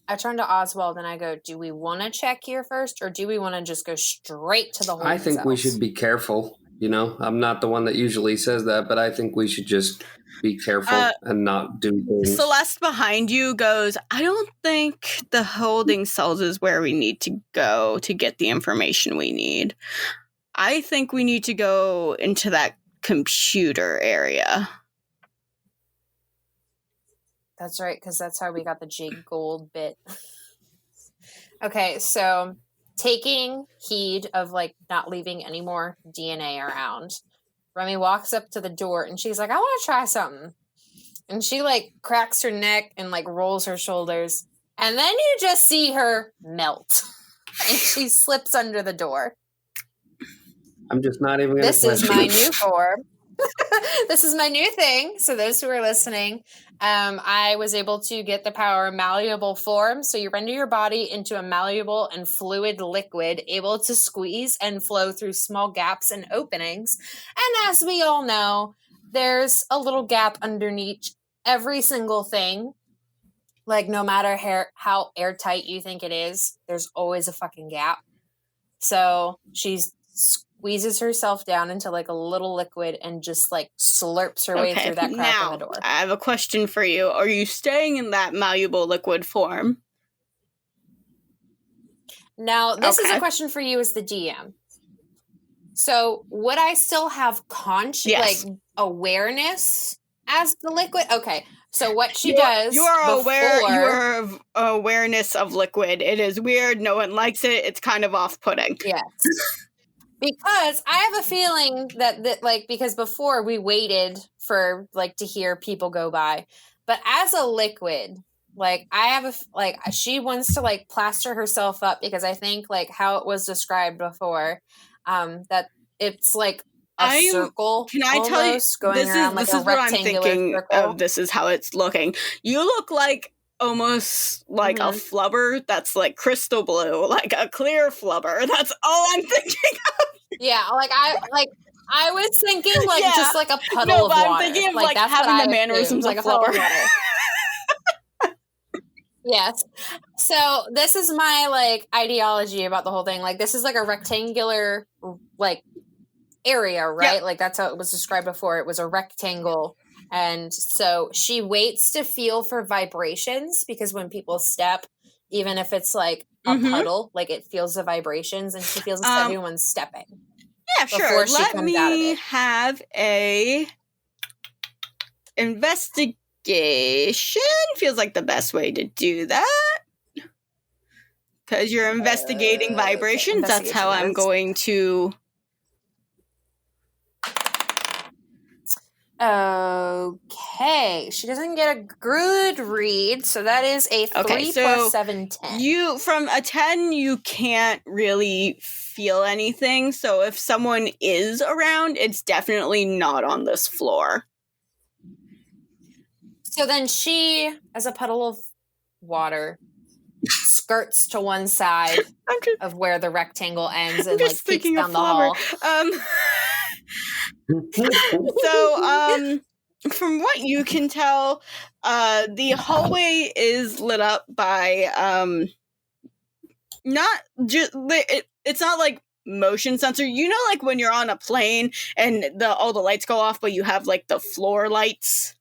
I turn to Oswald and I go, do we want to check here first, or do we want to just go straight to the holding I think cells? we should be careful. I'm not the one that usually says that, but I think we should just be careful and not do things. Celeste behind you goes, I don't think the holding cells is where we need to go to get the information we need. I think we need to go into that computer area. That's right, because that's how we got the Jake Gold bit. Okay, so taking heed of like not leaving any more DNA around, Remi walks up to the door and she's like, I want to try something. And she like cracks her neck and like rolls her shoulders. And then you just see her melt. And she slips under the door. I'm just not even going to This is my new form. This is my new thing. So those who are listening, I was able to get the power malleable form. So you render your body into a malleable and fluid liquid, able to squeeze and flow through small gaps and openings. And as we all know, there's a little gap underneath every single thing. Like no matter how airtight you think it is, there's always a fucking gap. So she's squeezes herself down into like a little liquid and just like slurps her way through that crack in the door. I have a question for you. Are you staying in that malleable liquid form? Now, this is a question for you as the DM. So, would I still have like awareness as the liquid? Okay. So what she does, you are awareness of liquid. It is weird. No one likes it. It's kind of off-putting. Yes. Because I have a feeling that like, because before we waited for like to hear people go by, but as a liquid, like I have she wants to like plaster herself up because I think like how it was described before, that it's like a circle. Can I tell you? Going around like a rectangular circle. This is how it's looking. You look like almost like a flubber that's like crystal blue, like a clear flubber. That's all I'm thinking of. Yeah, I was thinking Yeah. just like a puddle No, of but water. I'm thinking of like that's what having I the assumed, mannerisms like of a puddle Flubber. water. Yes. So this is my ideology about the whole thing. Like this is like a rectangular area, right? Yep. Like that's how it was described before. It was a rectangle. And so she waits to feel for vibrations because when people step, even if it's like a puddle, like it feels the vibrations and she feels if everyone's stepping. Yeah, sure. Before she Let comes out of me it. have a investigation. Feels like the best way to do that. Because you're investigating vibrations. Okay, That's how I'm going to... Okay. She doesn't get a good read, so that is a 3 plus 7, 10. You, from a 10, you can't really feel anything. So if someone is around, it's definitely not on this floor. So then she, as a puddle of water, skirts to one side of where the rectangle ends and peeks down the hall. So, from what you can tell, the hallway is lit up by not just it's not like motion sensor. You know, like when you're on a plane and all the lights go off, but you have like the floor lights.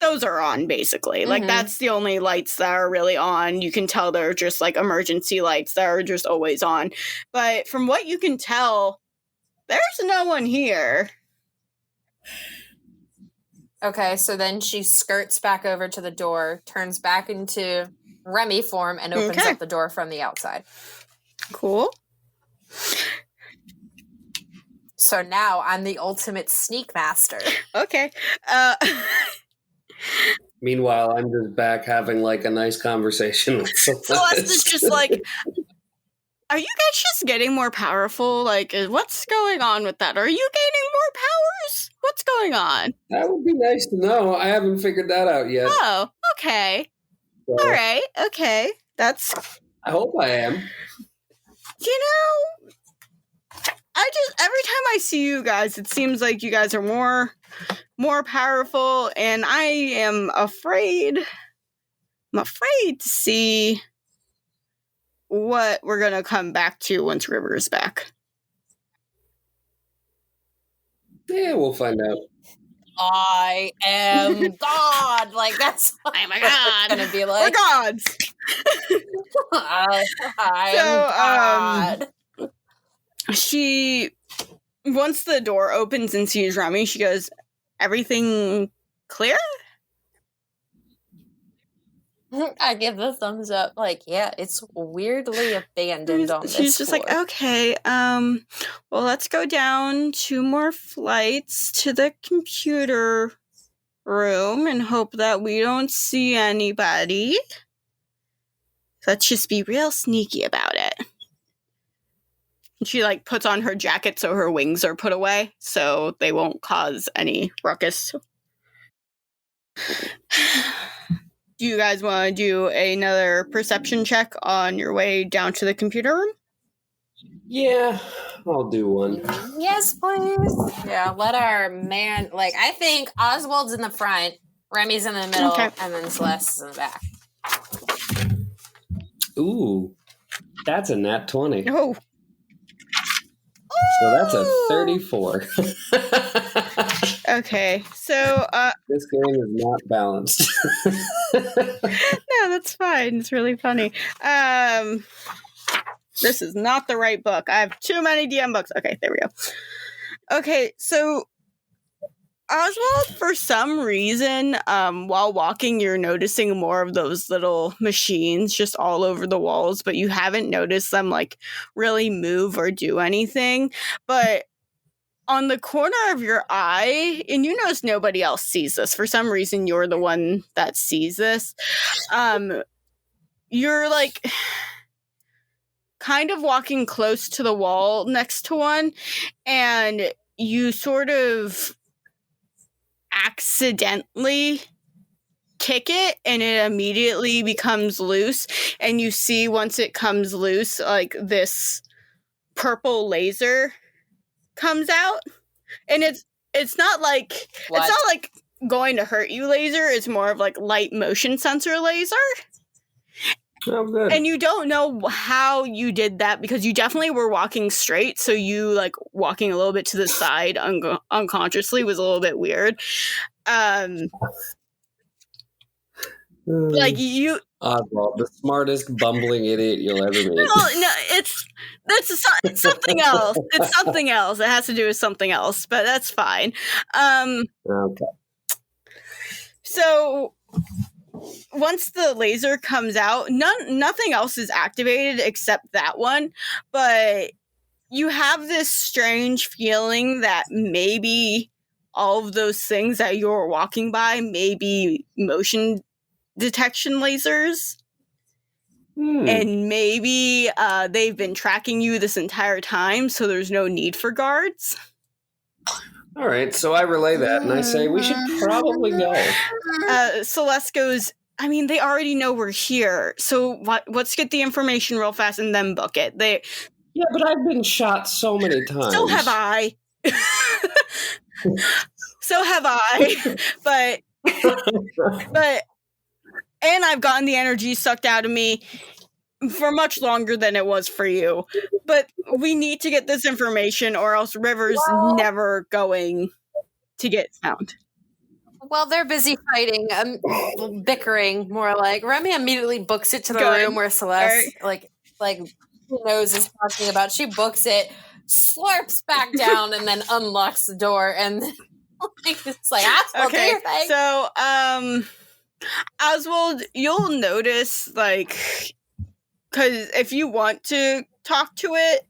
Those are on, basically. Like, that's the only lights that are really on. You can tell they're just, like, emergency lights that are just always on. But from what you can tell, there's no one here. Okay, so then she skirts back over to the door, turns back into Remi form, and opens up the door from the outside. Cool. So now I'm the ultimate sneak master. Okay. Meanwhile, I'm just back having like a nice conversation with someone. Celeste is just like, are you guys just getting more powerful? Like, what's going on with that? Are you gaining more powers? What's going on? That would be nice to know. I haven't figured that out yet. Oh, okay. So, all right. Okay. I hope I am. You know, every time I see you guys, it seems like you guys are more powerful, and I am afraid. I'm afraid to see what we're gonna come back to once River is back. Yeah, we'll find out. I am God. Like that's what oh my God, it's gonna be like. We're gods. I am God. She, once the door opens and sees Remi, she goes, "Everything clear?" I give the thumbs up. Like, yeah, it's weirdly abandoned on this She's just floor. like, okay, well, let's go down 2 more flights to the computer room and hope that we don't see anybody. Let's just be real sneaky about it. She, like, puts on her jacket so her wings are put away so they won't cause any ruckus. Do you guys want to do another perception check on your way down to the computer room? Yeah, I'll do one. Yes, please. Yeah, let our man, I think Oswald's in the front, Remi's in the middle, and then Celeste's in the back. Ooh, that's a nat 20. Oh. So that's a 34. Okay, so this game is not balanced. No, that's fine. It's really funny. This is not the right book. I have too many DM books. Okay, there we go. Okay, so Oswald, for some reason, while walking, you're noticing more of those little machines just all over the walls, but you haven't noticed them really move or do anything. But on the corner of your eye, and you notice nobody else sees this. For some reason, you're the one that sees this. You're kind of walking close to the wall next to one, and you sort of accidentally kick it, and it immediately becomes loose. And you see once it comes loose, this purple laser comes out, and it's not like What? it's not like going to hurt you laser. It's more of like light motion sensor laser. Oh, good. And you don't know how you did that because you definitely were walking straight, so you like walking a little bit to the side unconsciously was a little bit weird. Like you, Oswald, the smartest bumbling idiot you'll ever meet. no, it's something else. It's something else. It has to do with something else, but that's fine. Okay. So once the laser comes out, nothing else is activated except that one, but you have this strange feeling that maybe all of those things that you're walking by may be motion detection lasers. And maybe they've been tracking you this entire time, so there's no need for guards. All right, so I relay that, and I say we should probably go. Celeste goes, I mean, they already know we're here, so let's get the information real fast and then book it. Yeah, but I've been shot so many times. So have I. So have I. But and I've gotten the energy sucked out of me for much longer than it was for you. But we need to get this information or else River's never going to get found. Well, they're busy fighting, bickering, more like. Remi immediately books it to the room where Celeste, like who knows is talking about. She books it, slurps back down, and then unlocks the door, and it's like, Oswald, do your thing. So, Oswald, you'll notice, like, because if you want to talk to it,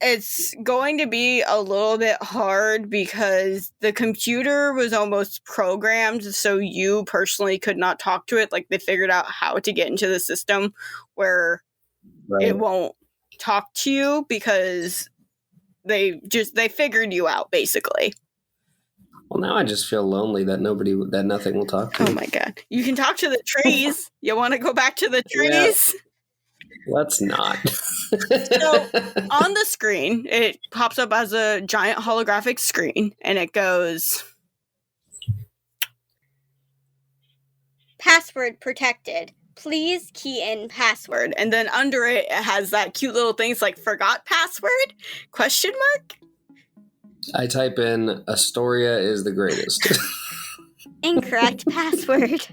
it's going to be a little bit hard because the computer was almost programmed so you personally could not talk to it. Like, they figured out how to get into the system where it won't talk to you because they figured you out, basically. Well, now I just feel lonely that nothing will talk to me. Oh my god. You can talk to the trees. You want to go back to the trees? Yeah. Let's not. So, on the screen, it pops up as a giant holographic screen, and it goes, password protected. Please key in password. And then under it, it has that cute little things like forgot password? Question mark? I type in Astoria is the greatest. Incorrect password.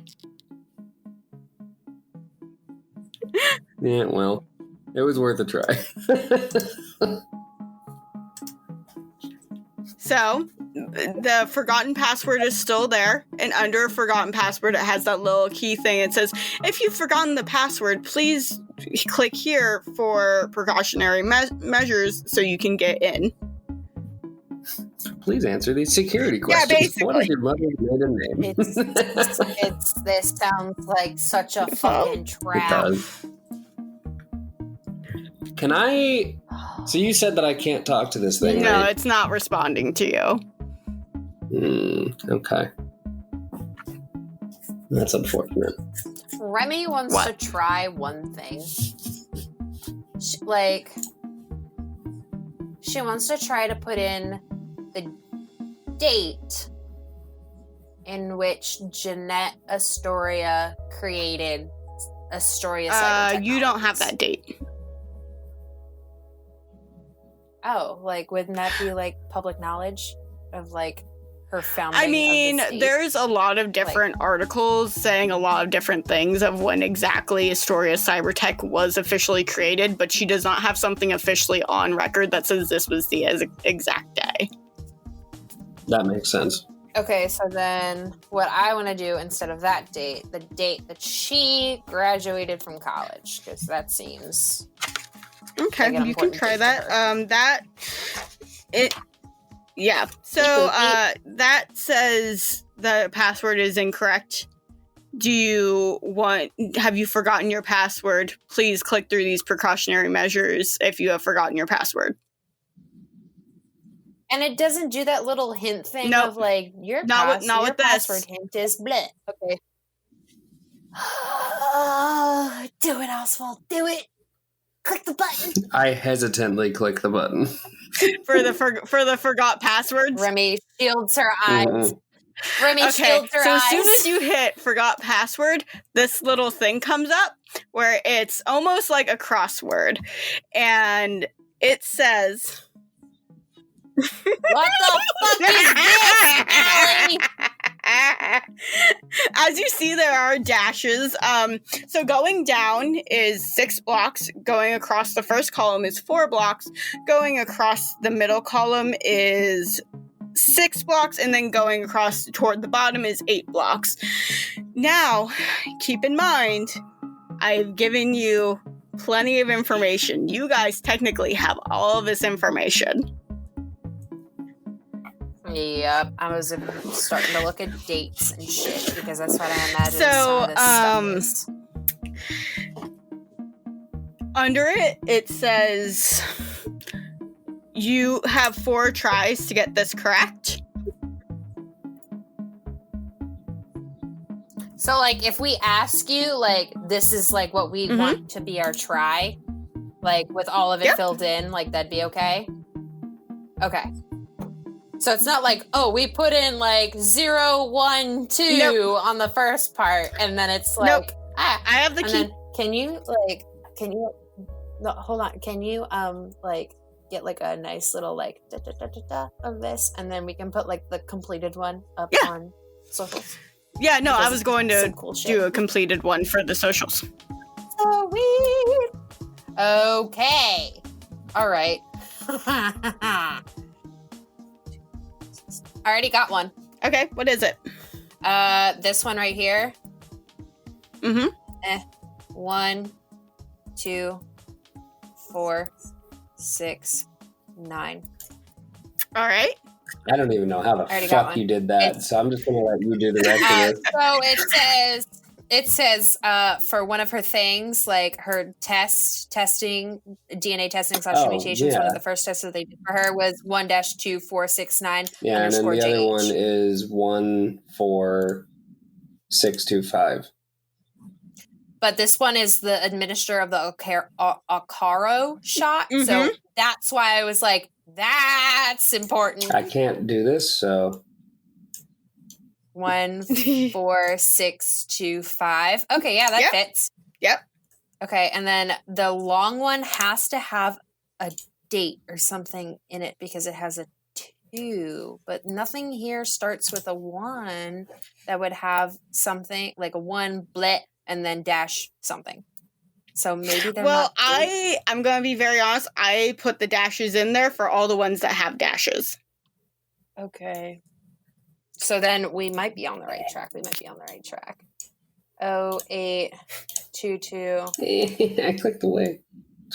Yeah, well, it was worth a try. So, the forgotten password is still there, and under forgotten password, it has that little key thing. It says, if you've forgotten the password, please click here for precautionary measures so you can get in. Please answer these security questions. Yeah, basically. What is your mother's maiden name? This sounds like such a fucking trap. It does. Can I... So you said that I can't talk to this thing, No, right? it's not responding to you. Okay. That's unfortunate. Remi wants to try one thing. She wants to try to put in the date in which Jeanette Astoria created Astoria Cyber Technologies. You don't have that date. Oh, wouldn't that be public knowledge of her founding? I mean, of the state? there's a lot of different articles saying a lot of different things of when exactly Astoria Cybertech was officially created, but she does not have something officially on record that says this was the exact day. That makes sense. Okay, so then what I want to do instead of that date, the date that she graduated from college, because that seems... Okay, you can try that. So, that says the password is incorrect. Have you forgotten your password? Please click through these precautionary measures if you have forgotten your password. And it doesn't do that little hint thing of your password hint is bleh. Okay. Do it, Oswald. Do it. Click the button. I hesitantly click the button. for the forgot passwords. Remi shields her eyes. Mm-hmm. Remi shields her so eyes. as soon as you hit forgot password, this little thing comes up where it's almost like a crossword, and it says, "What the fuck is this, Allie?" As you see, there are dashes. So going down is 6 blocks. Going across the first column is 4 blocks. Going across the middle column is 6 blocks, and then going across toward the bottom is 8 blocks. Now, keep in mind, I've given you plenty of information. You guys technically have all of this information. Yep, I was starting to look at dates and shit because that's what I imagine So, some of this stuff is. Under it says you have 4 tries to get this correct. So, like, if we ask you, like, this is, like, what we want to be our try, like, with all of it filled in, like, that'd be okay? Okay. So it's not like, oh, we put in, like, 0, 1, 2 on the first part, and then it's like, I have the key. Then, can you, no, hold on, can you, like, get, like, a nice little, like, da-da-da-da-da of this, and then we can put, like, the completed one up on socials? Yeah, no, Because I was going to cool do a completed one for the socials. Sweet. Okay. All right. I already got one. Okay, what is it? This one right here. Mm-hmm. 1, 2, 4, 6, 9. All right. I don't even know how the fuck you did that, so I'm just going to let you do the rest of it. So it says for one of her things, like her testing, DNA testing / mutations, one of the first tests that they did for her was 1-2469. Yeah, and then the other one is 14625. But this one is the administer of the Akaro shot, so that's why I was like, that's important. I can't do this, so 14625. Okay, yeah, that fits. Yep. Okay, and then the long one has to have a date or something in it because it has a 2, but nothing here starts with a 1 that would have something like a 1 blit and then dash something. So maybe they're not. Well, I'm going to be very honest. I put the dashes in there for all the ones that have dashes. Okay. So then we might be on the right track. 0822. I clicked away.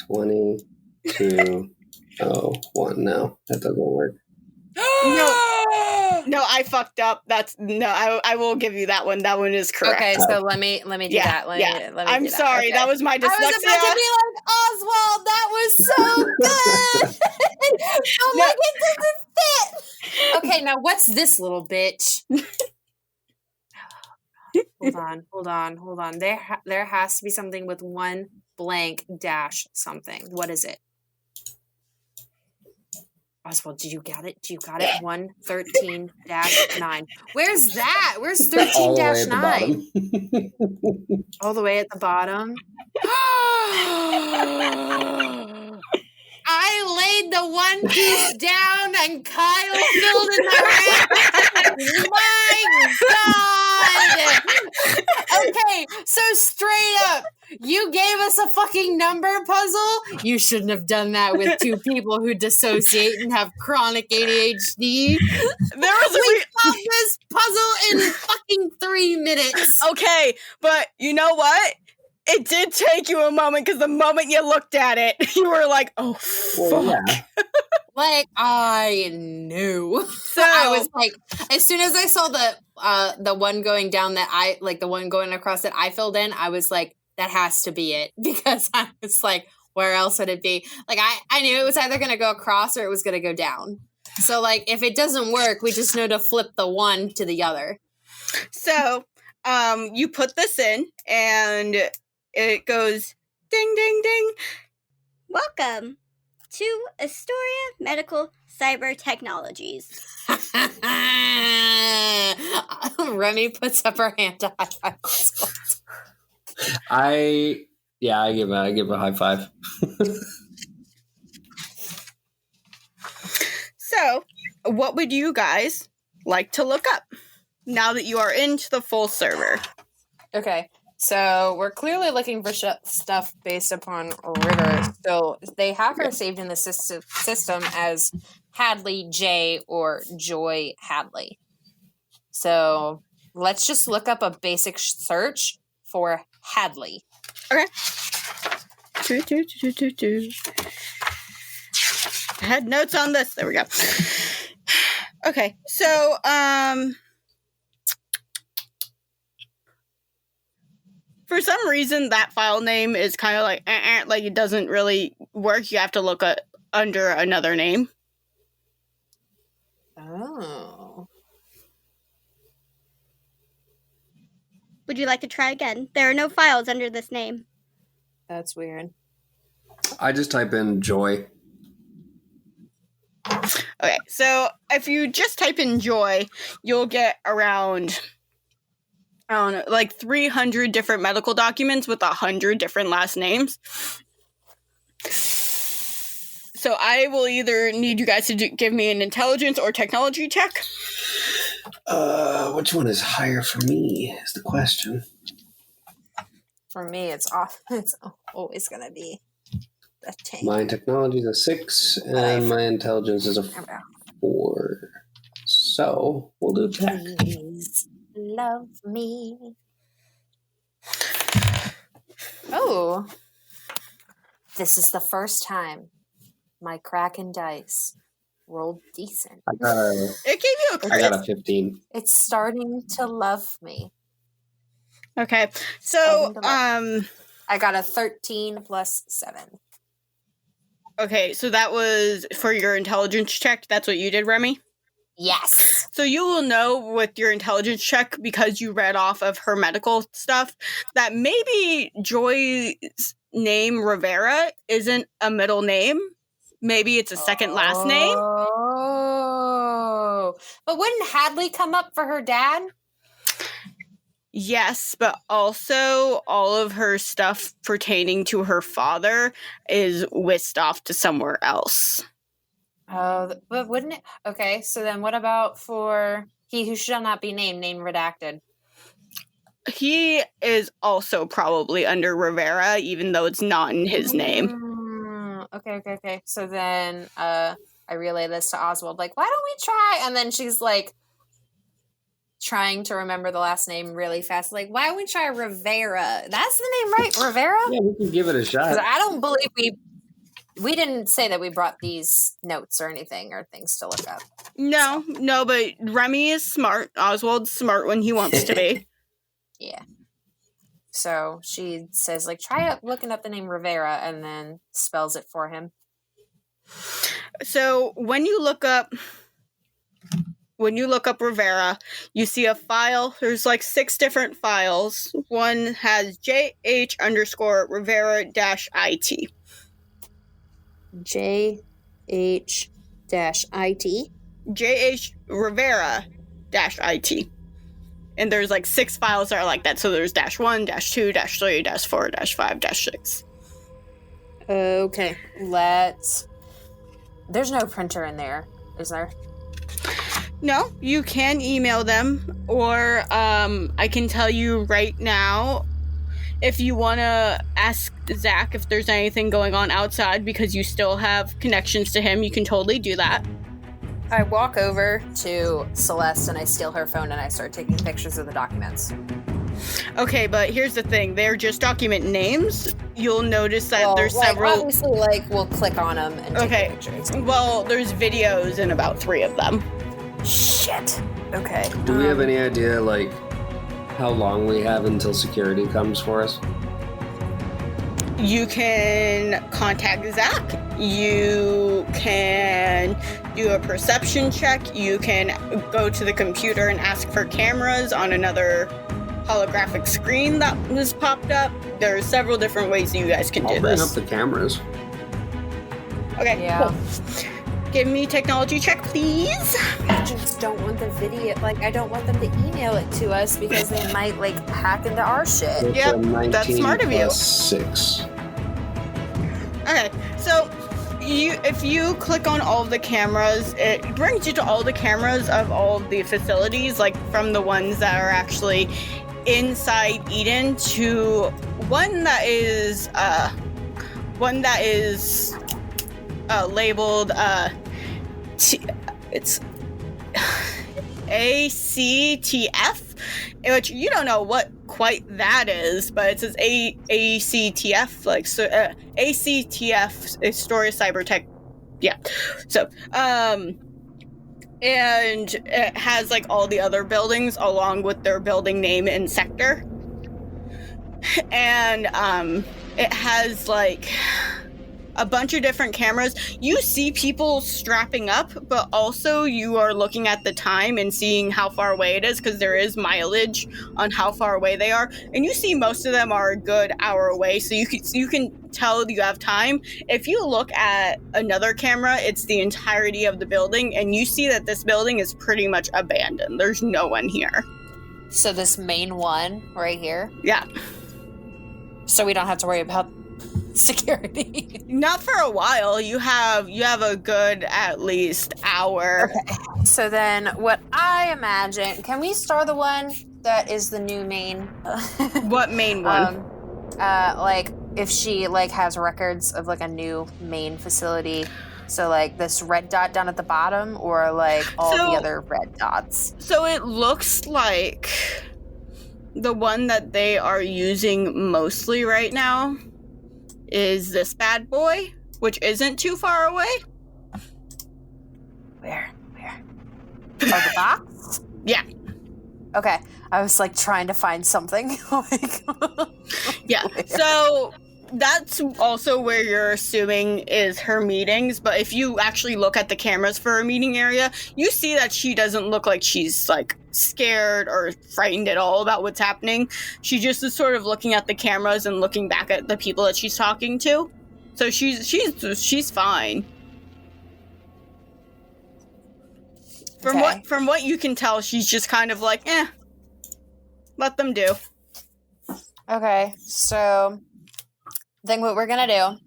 2201. No, that doesn't work. No, I fucked up. I will give you that one. That one is correct. Okay, so let me do that. Let me I'm do that. sorry. Okay. That was my dyslexia. I was about to be like, Oswald, that was so good. I'm like, it doesn't fit. Okay, now what's this little bitch? Hold on. There has to be something with 1 blank dash something. What is it? Oswald, do you got it? 113-9. Where's that? Where's 13-9? All the way at the bottom. I laid the one piece down and Kyle filled in the rest. My God! Okay, so straight up, you gave us a fucking number puzzle? You shouldn't have done that with 2 people who dissociate and have chronic ADHD. We solved this puzzle in fucking 3 minutes. Okay, but you know what? It did take you a moment because the moment you looked at it, you were like, "Oh fuck!" Well, yeah. Like I knew. So I was like, as soon as I saw the one going down that I like, the one going across that I filled in, I was like, that has to be it because I was like, where else would it be? Like I knew it was either going to go across or it was going to go down. So like, if it doesn't work, we just know to flip the one to the other. So, you put this in and it goes ding, ding, ding. Welcome to Astoria Medical Cyber Technologies. Remi puts up her hand to high five. I give a high five. So, what would you guys like to look up now that you are into the full server? Okay, so we're clearly looking for stuff based upon River. So they have her saved in the system as Hadley J or Joy Hadley. So let's just look up a basic search for Hadley. Okay. I had notes on this. There we go. Okay, so, for some reason, that file name is kind of like it doesn't really work. You have to look under another name. Oh. Would you like to try again? There are no files under this name. That's weird. I just type in Joy. Okay, so if you just type in Joy, you'll get around, I don't know, like 300 different medical documents with 100 different last names. So I will either need you guys to give me an intelligence or technology check. Which one is higher for me is the question. For me, it's always going to be a 10. My technology is a 6, and my intelligence is a 4. So, we'll do tech. Please love me. Oh. This is the first time my Kraken dice rolled decent. I got It gave you a crit. a 15. It's starting to love me. Okay, so, I got a 13 plus 7. Okay, so that was for your intelligence check. That's what you did, Remi? Yes. So you will know with your intelligence check, because you read off of her medical stuff, that maybe Joy's name, Rivera, isn't a middle name. Maybe it's a second last name. Oh. But wouldn't Hadley come up for her dad? Yes, but also all of her stuff pertaining to her father is whisked off to somewhere else. Oh, but wouldn't it? Okay, so then what about for he who shall not be named, name redacted? He is also probably under Rivera, even though it's not in his name. Okay. So then I relay this to Oswald, like, why don't we try? And then she's like, trying to remember the last name really fast. Like, why don't we try Rivera? That's the name, right? Rivera? Yeah, we can give it a shot. Because I don't believe we didn't say that we brought these notes or anything or things to look up. No, but Remi is smart. Oswald's smart when he wants to be. Yeah. So she says, like, try looking up the name Rivera, and then spells it for him. So when you look up Rivera, you see a file. There's like 6 different files. One has JH_Rivera-IT. JH-IT? JH Rivera-IT. And there's like 6 files that are like that. So there's -1, -2, -3, -4, -5, -6. Okay. There's no printer in there, is there? No, you can email them, or I can tell you right now, if you want to ask Zack if there's anything going on outside because you still have connections to him, you can totally do that. I walk over to Celeste and I steal her phone and I start taking pictures of the documents. Okay, but here's the thing. They're just document names. You'll notice that there's several... Obviously, we'll click on them and take the pictures. Well, there's videos in about 3 of them. Shit. Okay. Do we have any idea, how long we have until security comes for us? You can contact Zack. You can do a perception check. You can go to the computer and ask for cameras on another holographic screen that was popped up. There are several different ways that you guys can do I'll bring this. up the cameras. Okay, Yeah. cool. Give me technology check, please. I just don't want the video. Like, I don't want them to email it to us because they might, like, hack into our shit. It's Yep, a 19 that's smart of you. plus 6. Okay, so if you click on all of the cameras, it brings you to all the cameras of all of the facilities, like from the ones that are actually inside Eden to one that is labeled it's ACTF, which you don't know what quite that is, but it says ACTF, like so ACTF Astoria Cybertech. Yeah. So and it has like all the other buildings along with their building name and sector. And it has like a bunch of different cameras. You see people strapping up, but also you are looking at the time and seeing how far away it is, because there is mileage on how far away they are. And you see most of them are a good hour away, so you can tell you have time. If you look at another camera, it's the entirety of the building, and you see that this building is pretty much abandoned. There's no one here. So this main one right here. Yeah. So we don't have to worry about security. Not for a while. You have a good at least hour. Okay. So then what I imagine, can we star the one that is the new main? What main one? Like if she like has records of like a new main facility. So like this red dot down at the bottom, or like all the other red dots. So it looks like the one that they are using mostly right now is this bad boy, which isn't too far away. Where? Oh, the box? Yeah. Okay. I was like trying to find something. Yeah. Where? So that's also where you're assuming is her meetings, but if you actually look at the cameras for her meeting area, you see that she doesn't look like she's like scared or frightened at all about what's happening. She just is sort of looking at the cameras and looking back at the people that she's talking to. So she's fine. From what you can tell, she's just kind of like, let them do. Okay, so then what we're gonna do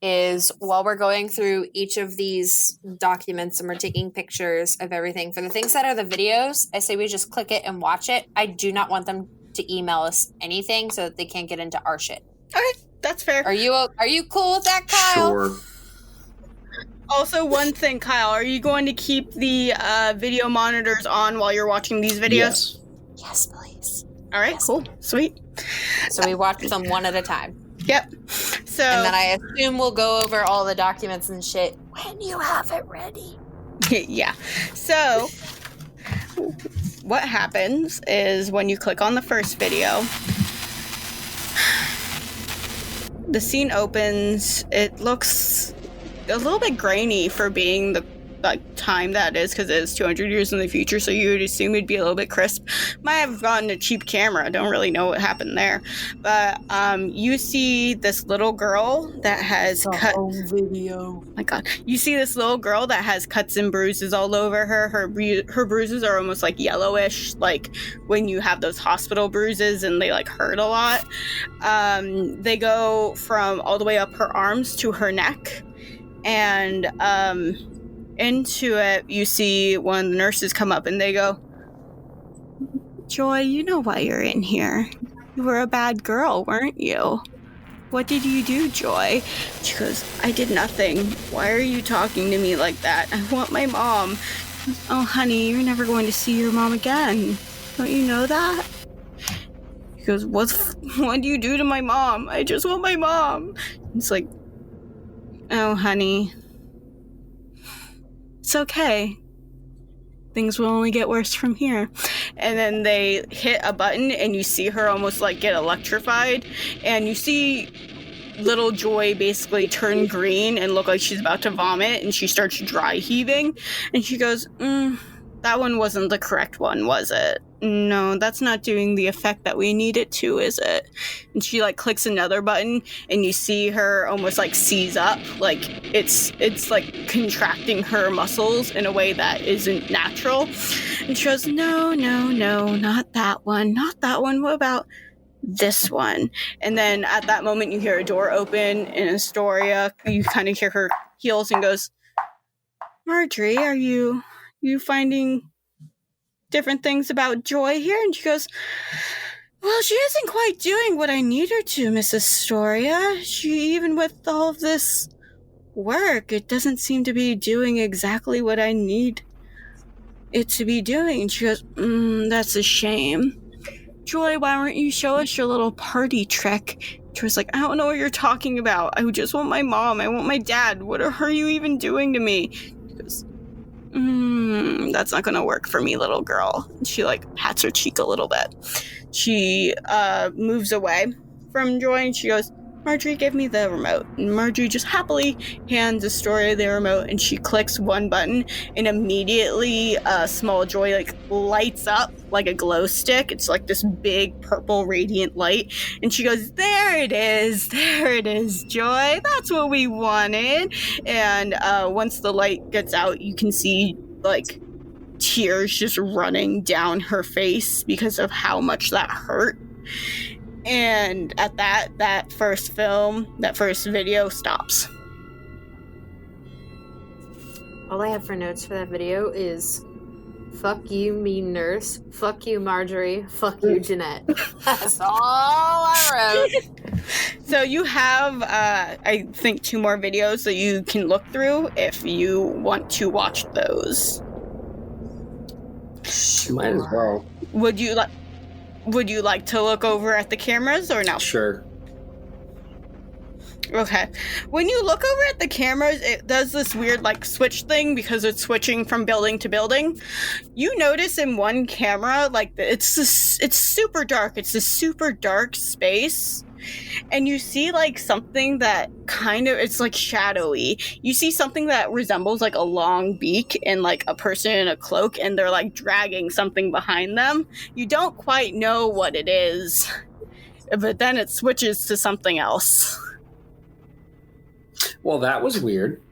is while we're going through each of these documents and we're taking pictures of everything, for the things that are the videos, I say we just click it and watch it. I do not want them to email us anything so that they can't get into our shit. Okay, that's fair. Are you cool with that, Kyle? Sure. Also, one thing, Kyle, are you going to keep the video monitors on while you're watching these videos? Yes. Yes, please. All right, cool. Sweet. So we watch them one at a time. Yep. So, And then I assume we'll go over all the documents and shit when you have it ready. yeah. So, what happens is when you click on the first video, the scene opens. It looks a little bit grainy for being the time that is, because it is 200 years in the future, so you would assume it'd be a little bit crisp. Might have gotten a cheap camera. Don't really know what happened there. But you see this little girl that has video. My God. You see this little girl that has cuts and bruises all over her. Her bruises are almost like yellowish, like when you have those hospital bruises and they like hurt a lot. They go from all the way up her arms to her neck. And into it, you see one of the nurses come up and they go, "Joy, you know why you're in here. You were a bad girl, weren't you? What did you do, Joy?" She goes, "I did nothing. Why are you talking to me like that? I want my mom." "Oh, honey, you're never going to see your mom again. Don't you know that?" He goes, what do you do to my mom? I just want my mom." It's like, "Oh, honey, it's okay. Things will only get worse from here." And then they hit a button and you see her almost like get electrified, and you see little Joy basically turn green and look like she's about to vomit, and she starts dry heaving, and she goes, "That one wasn't the correct one, was it?" no, that's not doing the effect that we need it to, is it? And she like clicks another button, and you see her almost like seize up, like it's like contracting her muscles in a way that isn't natural. And she goes, no, not that one, what about this one? And then at that moment you hear a door open in Astoria. You kind of hear her heels and goes, Marjorie, are you finding different things about Joy here? And she goes, well, she isn't quite doing what I need her to, Miss Astoria. She, even with all of this work, it doesn't seem to be doing exactly what I need it to be doing. And she goes, that's a shame. Joy, why don't you show us your little party trick? Joy's like, I don't know what you're talking about. I just want my mom. I want my dad. What are you even doing to me? She goes, that's not gonna work for me, little girl. She like pats her cheek a little bit. She moves away from Joy and she goes, Marjorie, give me the remote. And Marjorie just happily hands Astoria the remote, and she clicks one button, and immediately small Joy like lights up like a glow stick. It's like this big purple radiant light, and she goes, there it is, Joy, that's what we wanted. And once the light gets out, you can see like tears just running down her face because of how much that hurt. And at that first video stops. All I have for notes for that video is, fuck you, mean nurse. Fuck you, Marjorie. Fuck you, Jeanette. That's all I wrote. So you have, I think, 2 more videos that you can look through if you want to watch those. Might as well. Would you like to look over at the cameras or no? Sure. Okay. When you look over at the cameras, it does this weird like switch thing because it's switching from building to building. You notice in one camera, like it's super dark. It's a super dark space. And you see like something that kind of, it's like shadowy. You see something that resembles like a long beak and like a person in a cloak, and they're like dragging something behind them. You don't quite know what it is, but then it switches to something else. Well, that was weird.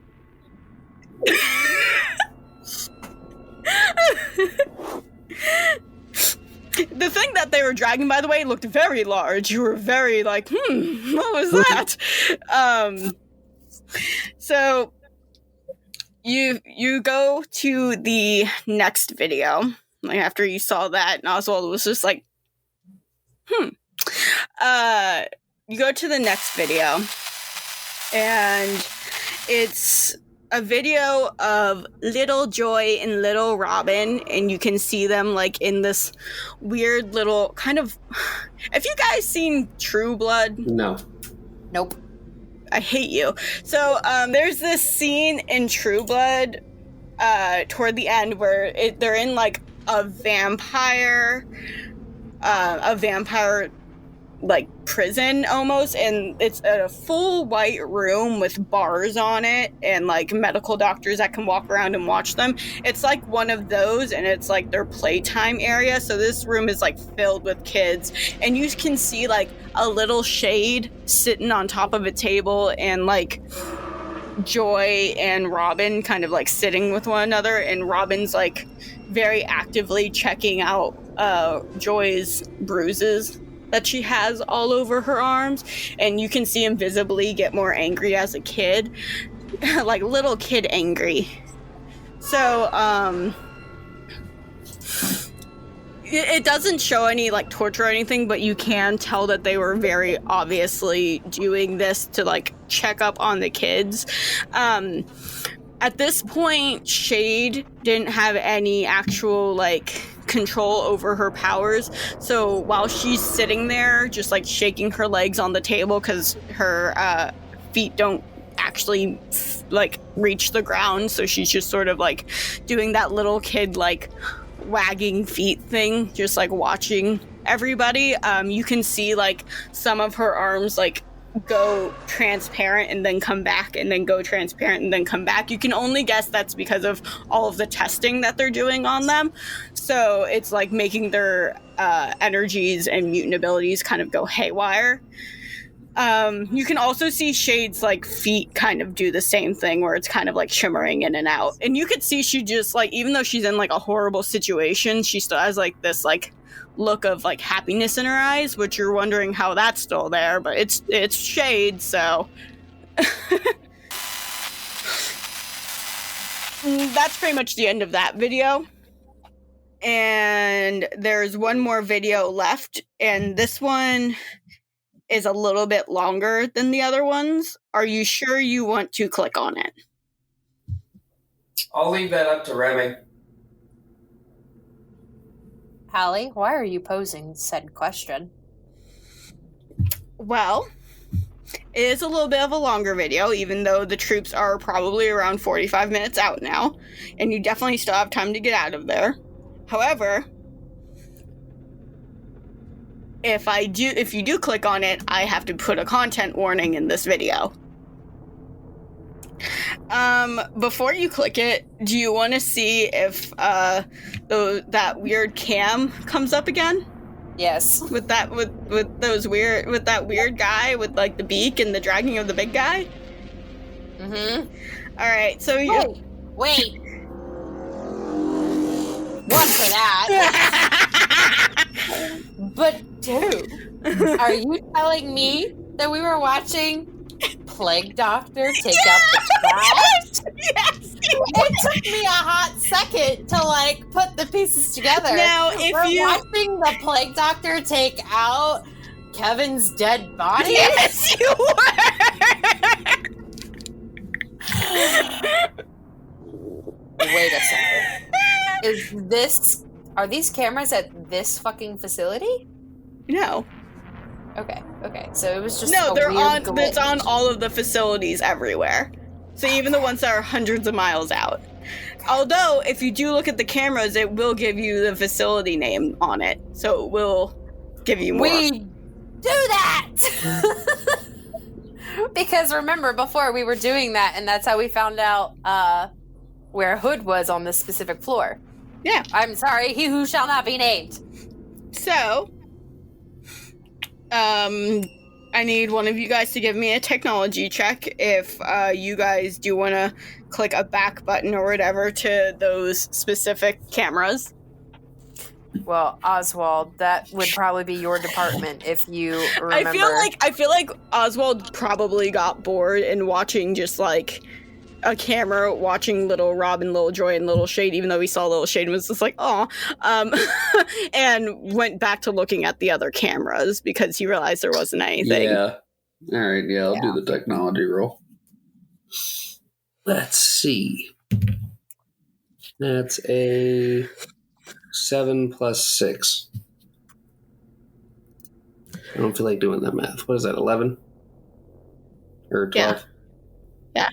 The thing that they were dragging, by the way, looked very large. You were very like, what was that? So you go to the next video. Like after you saw that, and Oswald was just like, You go to the next video, and it's a video of little Joy and little Robin, and you can see them like in this weird little kind of, have you guys seen True Blood? No. Nope. I hate you. So there's this scene in True Blood toward the end where they're in like a vampire like prison almost, and it's a full white room with bars on it and like medical doctors that can walk around and watch them. It's like one of those, and it's like their playtime area. So this room is like filled with kids, and you can see like a little shade sitting on top of a table, and like Joy and Robin kind of like sitting with one another, and Robin's like very actively checking out Joy's bruises that she has all over her arms, and you can see him visibly get more angry as a kid, like little kid angry. So it doesn't show any like torture or anything, but you can tell that they were very obviously doing this to like check up on the kids. At this point, Shade didn't have any actual like control over her powers, so while she's sitting there just like shaking her legs on the table because her feet don't actually like reach the ground, so she's just sort of like doing that little kid like wagging feet thing, just like watching everybody. You can see like some of her arms like go transparent and then come back and then go transparent and then come back. You can only guess that's because of all of the testing that they're doing on them. So it's like making their energies and mutant abilities kind of go haywire. You can also see Shade's like feet kind of do the same thing where it's kind of like shimmering in and out. And you could see she just like, even though she's in like a horrible situation, she still has like this like look of like happiness in her eyes, which you're wondering how that's still there, but it's Shade, so that's pretty much the end of that video. And there's one more video left, and this one is a little bit longer than the other ones. Are you sure you want to click on it? I'll leave that up to Remi. Hallie, why are you posing said question? Well, it is a little bit of a longer video, even though the troops are probably around 45 minutes out now, and you definitely still have time to get out of there. However, if you do click on it, I have to put a content warning in this video. Before you click it, do you want to see if that weird cam comes up again? Yes. With that weird guy with like the beak and the dragging of the big guy? Mm-hmm. All right, so Wait. One for that. But dude, are you telling me that we were watching Plague Doctor take out the trash? Yes. It took me a hot second to like put the pieces together. Now, if we're watching the Plague Doctor take out Kevin's dead body. Yes, you were. Wait a second. Are these cameras at this fucking facility? No. Okay. So it was just they're on. glitch. It's on all of the facilities everywhere. So even the ones that are hundreds of miles out. Although, if you do look at the cameras, it will give you the facility name on it. So it will give you more. We do that! Because remember, before we were doing that, and that's how we found out where Hood was on this specific floor. Yeah. I'm sorry, he who shall not be named. So, I need one of you guys to give me a technology check if you guys do want to click a back button or whatever to those specific cameras. Well, Oswald, that would probably be your department if you remember. I feel like Oswald probably got bored in watching just like a camera watching Little Rob and Little Joy and Little Shade, even though he saw Little Shade and was just like, aw, and went back to looking at the other cameras because he realized there wasn't anything. Yeah. All right, yeah, I'll do the technology roll. Let's see. That's a 7 plus 6. I don't feel like doing that math. What is that, 11? Or 12? Yeah.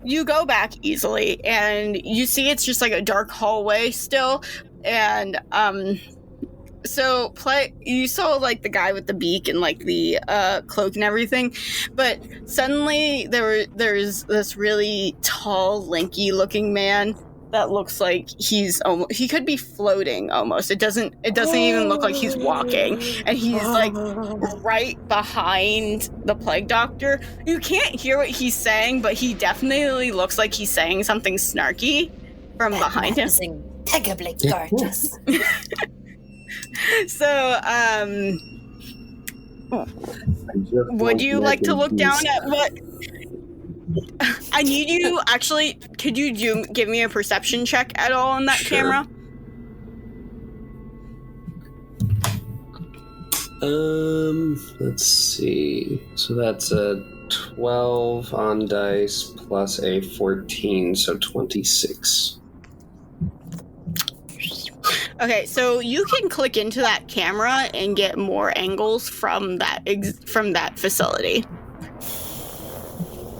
You go back easily, and you see it's just like a dark hallway still, and you saw like the guy with the beak and like the cloak and everything, but suddenly there's this really tall, lanky looking man that looks like he could be floating almost. It doesn't even look like he's walking, and he's like right behind the Plague Doctor. You can't hear what he's saying, but he definitely looks like he's saying something snarky from behind him. Impeccably gorgeous. So, would you like to look down at what? I need you, actually, could you give me a perception check at all on that camera? Let's see. So that's a 12 on dice plus a 14, so 26. Okay, so you can click into that camera and get more angles from that facility.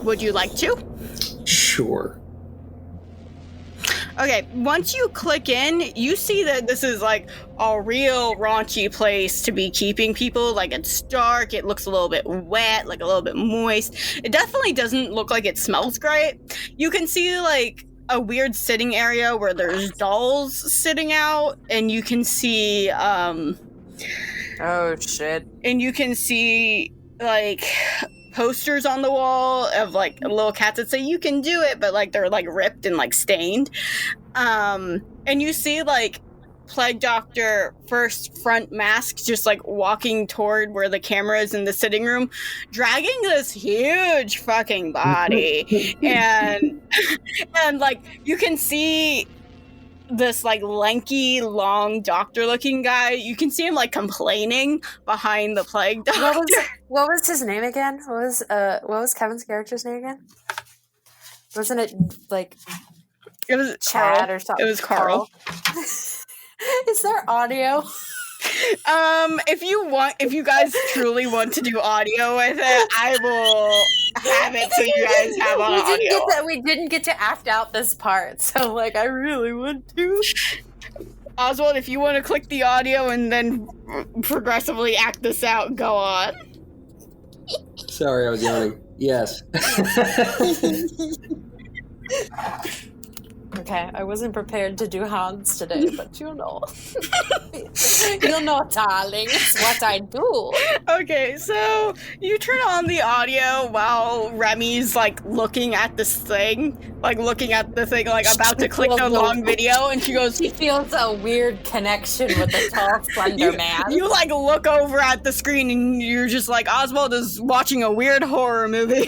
Would you like to? Sure. Okay, once you click in, you see that this is like a real raunchy place to be keeping people. Like, it's dark, it looks a little bit wet, like a little bit moist. It definitely doesn't look like it smells great. You can see like a weird sitting area where there's dolls sitting out, and you can see Oh shit. and you can see like posters on the wall of like little cats that say you can do it, but like they're like ripped and like stained. And you see like Plague Doctor first front mask just like walking toward where the camera is in the sitting room, dragging this huge fucking body. and like you can see this like lanky, long doctor looking guy. You can see him like complaining behind the Plague Doctor. What was his name again? What was Kevin's character's name again? Wasn't it like It was Chad Carl. or something? It was Carl. Is there audio? If you guys truly want to do audio with it, I will have it so you guys have audio. We didn't get to act out this part, so like I really want to. Oswald, if you want to click the audio and then progressively act this out, go on. Sorry, I was yawning. Yes. Okay, I wasn't prepared to do Hans today, but you know. You know, darling, it's what I do. Okay, so you turn on the audio while Remi's like looking at this thing, like looking at the thing, like about to click the long video, and she goes, She feels a weird connection with the tall, slender man. You like look over at the screen and you're just like, Oswald is watching a weird horror movie.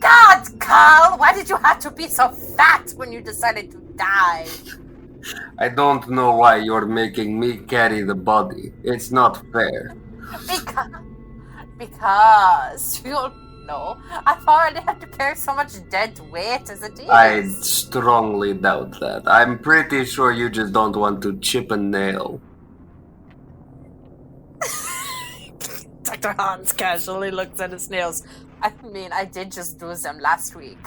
God, Carl, why did you have to be so fat when you decided to die? I don't know why you're making me carry the body. It's not fair. Because you know, I've already had to carry so much dead weight as it is. I strongly doubt that. I'm pretty sure you just don't want to chip a nail. Dr. Hans casually looks at his nails. I mean, I did just do them last week.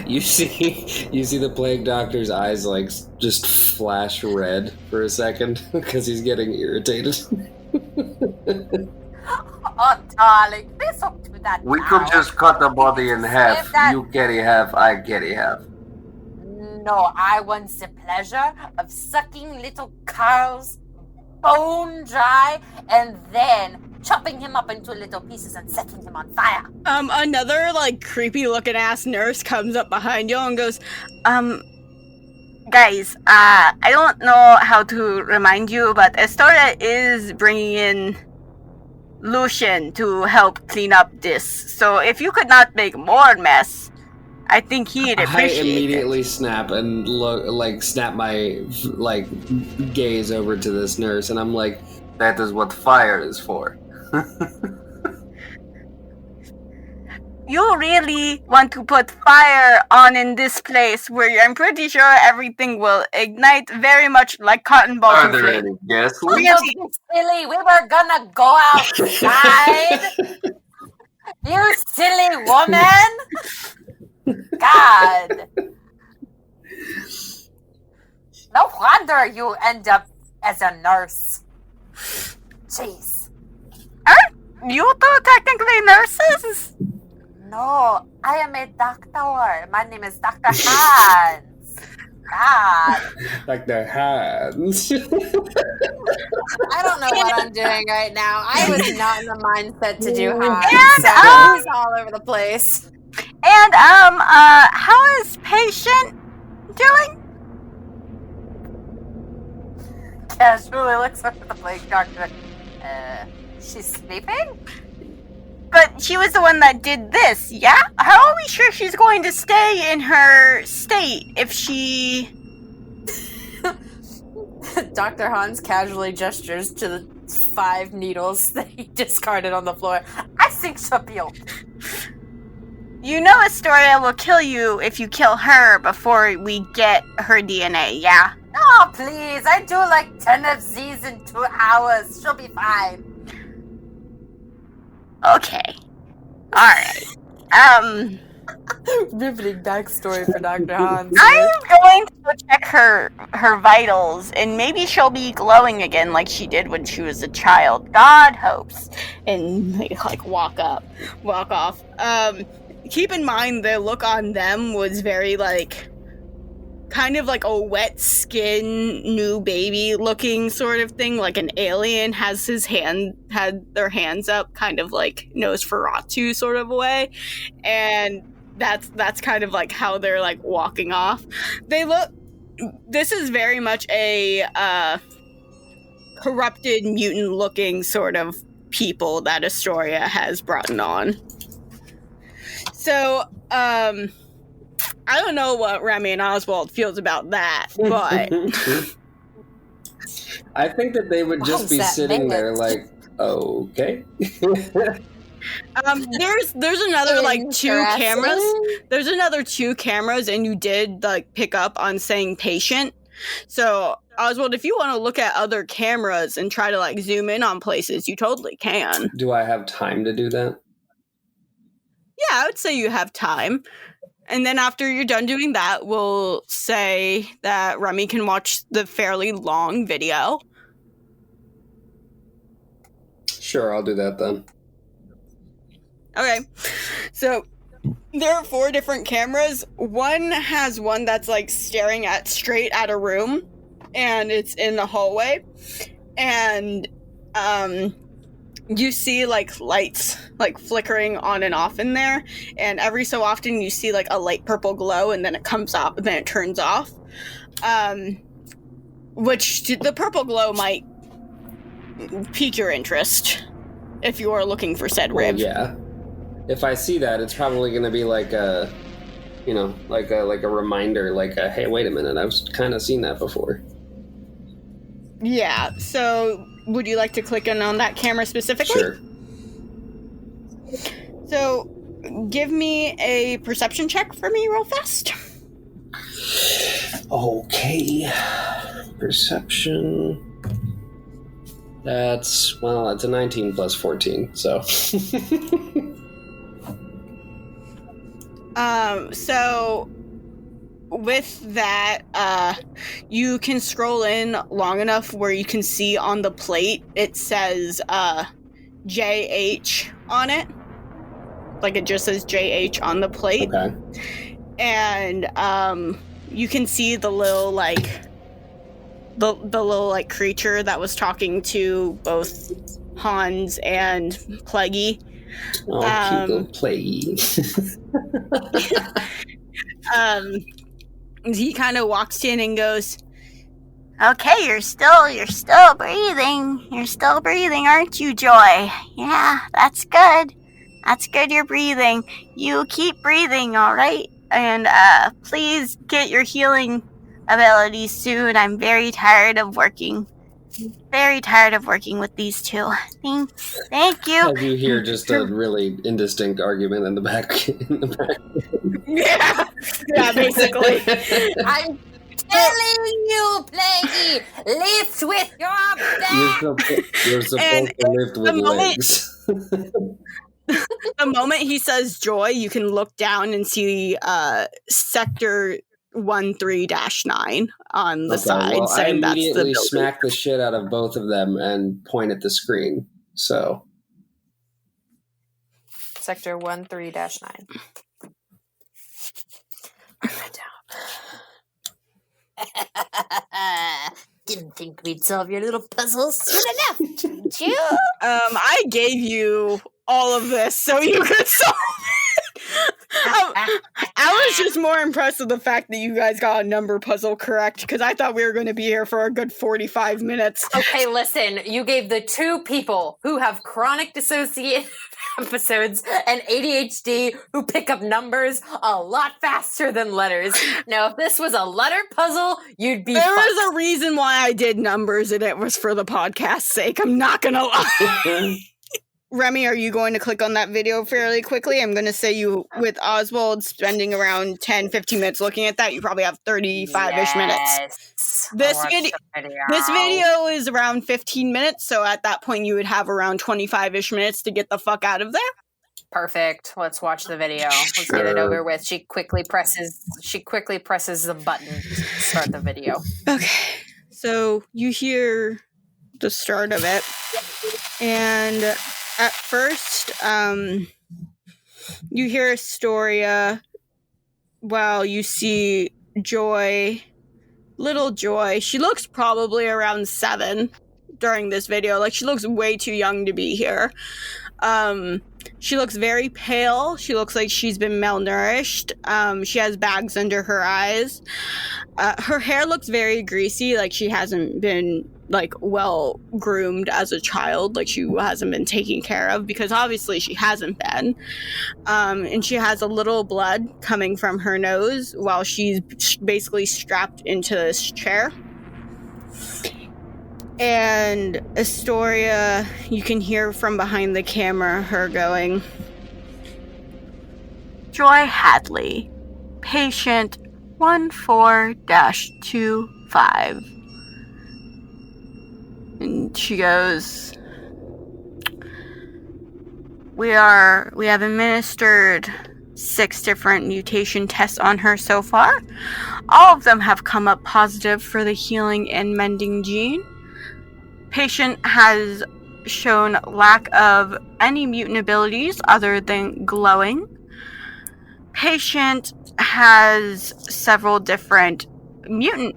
You see the Plague Doctor's eyes like just flash red for a second because he's getting irritated. Oh, darling, please don't do that. We now. could just cut the body in half. You carry half, I carry half. No, I want the pleasure of sucking little Carl's bone dry and then chopping him up into little pieces and setting him on fire. Another like creepy looking ass nurse comes up behind you and goes, guys, I don't know how to remind you, but Astoria is bringing in Lucian to help clean up this. So if you could not make more mess, I think he'd appreciate it. I immediately snap and snap my gaze over to this nurse, and I'm like, that is what fire is for. You really want to put fire on in this place where I'm pretty sure everything will ignite very much like cotton ball Are there souffle. any guests? You silly, we were gonna go outside. You silly woman. God. No wonder you end up as a nurse. Jeez. Aren't you two technically nurses? No, I am a doctor. My name is Dr. Hans. God. Dr. Hans. I don't know what I'm doing right now. I was not in the mindset to do Hans. And, so he's all over the place. And, how is patient doing? Casually looks over the Plague Doctor. She's sleeping? But she was the one that did this, yeah? How are we sure she's going to stay in her state if she... Dr. Hans casually gestures to the 5 needles that he discarded on the floor. I think she'll be okay. You know Astoria will kill you if you kill her before we get her DNA, yeah? Oh, please. I do like 10 of these in 2 hours. She'll be fine. Okay. Alright. Riveting backstory for Dr. Hans. I'm going to go check her vitals, and maybe she'll be glowing again like she did when she was a child. God hopes. And they like walk off. Keep in mind the look on them was very like kind of like a wet skin new baby looking sort of thing, like an alien had their hands up kind of like Nosferatu sort of a way, and that's kind of like how they're like walking off. This is very much a corrupted mutant looking sort of people that Astoria has brought on. So I don't know what Remi and Oswald feels about that, but I think that they would just be sitting there like, okay. There's another like 2 cameras. There's another 2 cameras, and you did like pick up on saying patient. So Oswald, if you want to look at other cameras and try to like zoom in on places, you totally can. Do I have time to do that? Yeah, I would say you have time. And then after you're done doing that, we'll say that Remi can watch the fairly long video. Sure, I'll do that then. Okay. So there are 4 different cameras. One has one that's like staring straight at a room, and it's in the hallway. And you see like lights like flickering on and off in there, and every so often you see like a light purple glow, and then it comes up and then it turns off. Which the purple glow might pique your interest if you are looking for said rib. Yeah. If I see that, it's probably going to be like a, like a reminder, like a, hey, wait a minute, I've kind of seen that before. Yeah. So, would you like to click in on that camera specifically? Sure. So, give me a perception check for me real fast. Okay. Perception. That's a 19 plus 14, so. So with that, you can scroll in long enough where you can see on the plate, it says, JH on it. Like it just says JH on the plate. Okay. And, you can see the little, like, the little, like, creature that was talking to both Hans and Plaguey. Oh, cute little Plaguey. He kind of walks in and goes, Okay, you're still breathing. You're still breathing, aren't you, Joy? Yeah, that's good. That's good you're breathing. You keep breathing, alright? And, please get your healing abilities soon. I'm very tired of working with these 2. Thank you. As you hear just a really indistinct argument in the back. Yeah, basically. I'm telling you, Plaguey, lift with your back. You're supposed to lift with legs. The moment he says joy, you can look down and see Sector 13-9 on the side, well, saying I that's the immediately building. smack the shit out of both of them and point at the screen. So Sector 13-9. Didn't think we'd solve your little puzzles soon enough, didn't you? I gave you all of this so you could solve it. I was just more impressed with the fact that you guys got a number puzzle correct, because I thought we were going to be here for a good 45 minutes. Okay, listen, you gave the 2 people who have chronic dissociative episodes and ADHD who pick up numbers a lot faster than letters. Now, if this was a letter puzzle, you'd be There fucked. was a reason why I did numbers, and it was for the podcast's sake. I'm not going to lie. Remi, are you going to click on that video fairly quickly? I'm going to say you, with Oswald spending around 10, 15 minutes looking at that, you probably have 35-ish minutes. This video is around 15 minutes, so at that point you would have around 25-ish minutes to get the fuck out of there. Perfect. Let's watch the video. Let's get it over with. She quickly presses the button to start the video. Okay. So you hear the start of it. And at first, you hear Astoria while you see Joy, little Joy. She looks probably around 7 during this video. Like, she looks way too young to be here. She looks very pale. She looks like she's been malnourished. She has bags under her eyes. Her hair looks very greasy, like she hasn't been, like, well groomed as a child, like she hasn't been taken care of, because obviously she hasn't been. And she has a little blood coming from her nose while she's basically strapped into this chair. And Astoria, you can hear from behind the camera her going, Joy Hadley, patient 14-25. And she goes, We have administered 6 different mutation tests on her so far. All of them have come up positive for the healing and mending gene. Patient has shown lack of any mutant abilities other than glowing. Patient has several different open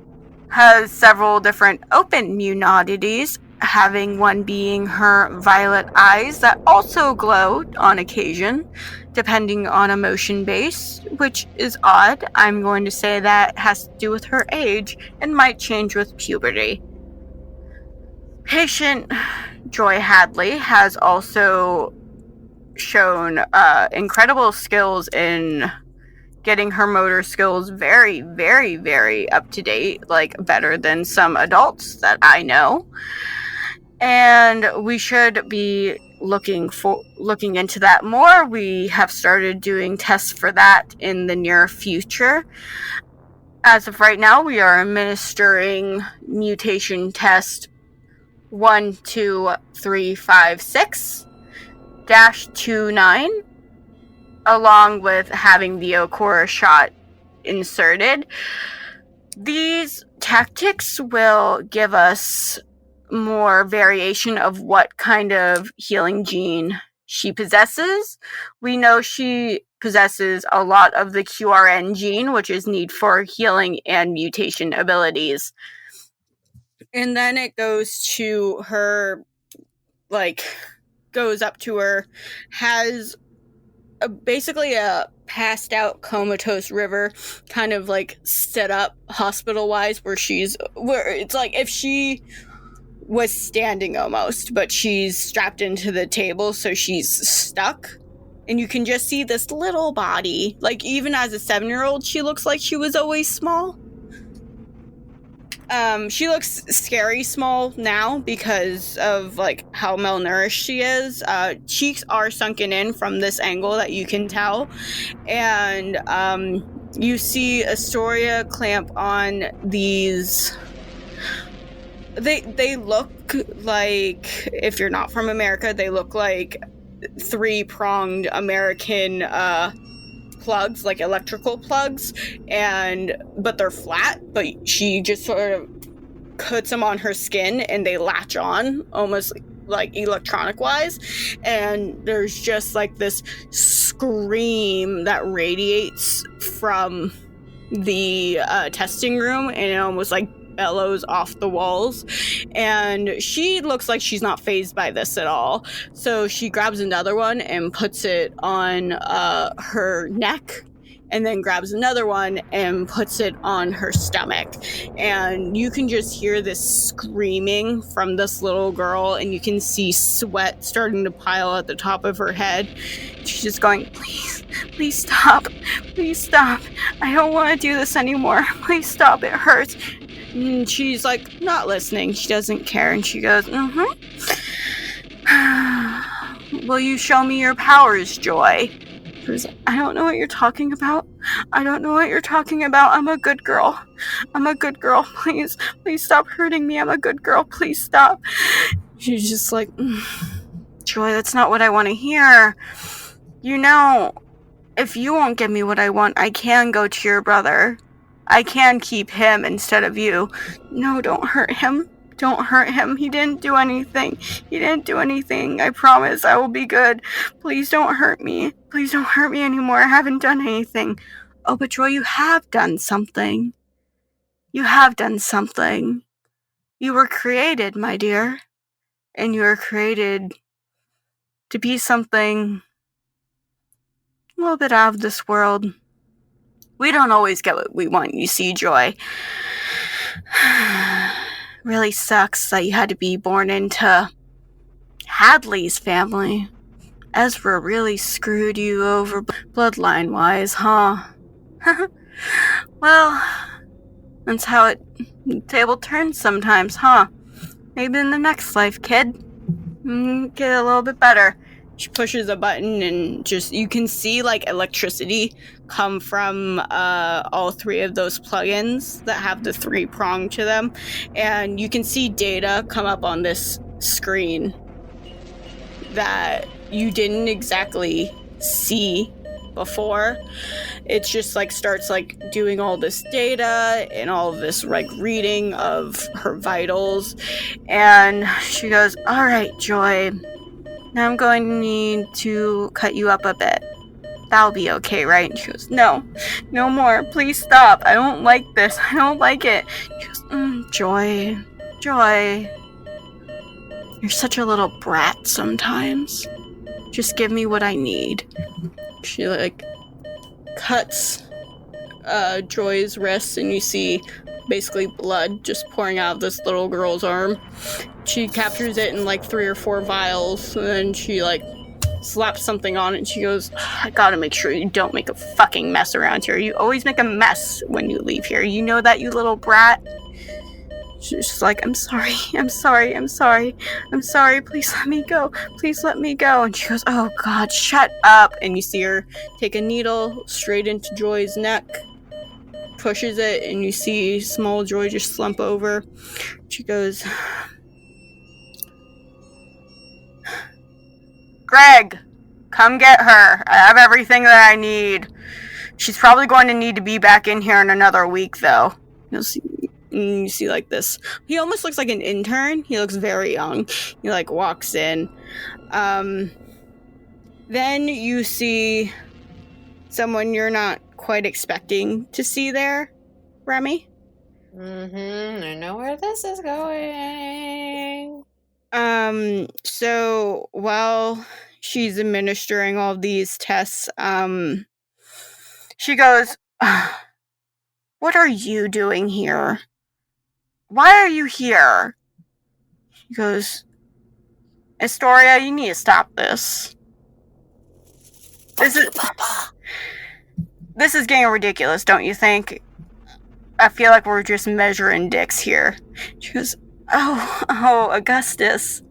mutant oddities, having one being her violet eyes that also glow on occasion, depending on emotion base, which is odd. I'm going to say that has to do with her age and might change with puberty. Patient Joy Hadley has also shown incredible skills in getting her motor skills very, very, very up to date, like better than some adults that I know. And we should be looking into that more. We have started doing tests for that in the near future. As of right now, we are administering mutation test 12356-29, along with having the Okura shot inserted. These tactics will give us more variation of what kind of healing gene she possesses. We know she possesses a lot of the QRN gene, which is need for healing and mutation abilities. and then it goes to her, like, goes up to her, has basically a passed out comatose River kind of like set up hospital wise, where it's like if she was standing almost, but she's strapped into the table, so she's stuck. And you can just see this little body. Like, even as a 7-year-old, she looks like she was always small. She looks scary small now because of, like, how malnourished she is. Cheeks are sunken in from this angle that you can tell. And, you see Astoria clamp on these... They look like, if you're not from America, they look like 3-pronged American, plugs, like electrical plugs, but they're flat, but she just sort of puts them on her skin and they latch on almost like electronic wise, and there's just like this scream that radiates from the testing room, and it almost like bellows off the walls, and she looks like she's not fazed by this at all. So she grabs another one and puts it on her neck, and then grabs another one and puts it on her stomach. And you can just hear this screaming from this little girl, and you can see sweat starting to pile at the top of her head. She's just going, please stop, I don't want to do this anymore, please stop, it hurts. And she's like not listening, she doesn't care, and she goes, will you show me your powers, Joy? I don't know what you're talking about. I'm a good girl. Please stop hurting me. I'm a good girl. Please stop. She's just like, Joy, that's not what I want to hear. You know, if you won't give me what I want, I can go to your brother. I can keep him instead of you. No, don't hurt him. Don't hurt him. He didn't do anything. He didn't do anything. I promise I will be good. Please don't hurt me. Please don't hurt me anymore. I haven't done anything. Oh, but Joy, you have done something. You have done something. You were created, my dear. And you were created to be something a little bit out of this world. We don't always get what we want, you see, Joy. Really sucks that you had to be born into Hadley's family. Ezra really screwed you over bloodline-wise, huh? Well, that's how the table turns sometimes, huh? Maybe in the next life, kid. Get a little bit better. She pushes a button and just, you can see like electricity come from all three of those plugins that have the 3-prong to them. And you can see data come up on this screen that you didn't exactly see before. It's just like starts like doing all this data and all of this like reading of her vitals. And she goes, "All right, Joy. Now I'm going to need to cut you up a bit. That'll be okay, right?" And she goes, "No more. Please stop. I don't like this. I don't like it." She goes, Joy. You're such a little brat sometimes. Just give me what I need." She, like, cuts Joy's wrist, and you see basically blood just pouring out of this little girl's arm. She captures it in, like, 3 or 4 vials, and then she, like, slaps something on it, and she goes, "I gotta make sure you don't make a fucking mess around here. You always make a mess when you leave here. You know that, you little brat?" She's just like, I'm sorry. Please let me go. Please let me go." And she goes, "Oh God, shut up." And you see her take a needle straight into Joy's neck, pushes it, and you see small Joy just slump over. She goes, "Greg, come get her. I have everything that I need. She's probably going to need to be back in here in another week, though." You see like this. He almost looks like an intern. He looks very young. He like walks in. Then you see someone you're not quite expecting to see there, Remi. I know where this is going. So while she's administering all these tests, she goes, "What are you doing here? Why are you here?" She goes, "Astoria, you need to stop this. This is getting ridiculous, don't you think? I feel like we're just measuring dicks here." She goes, Oh, Augustus,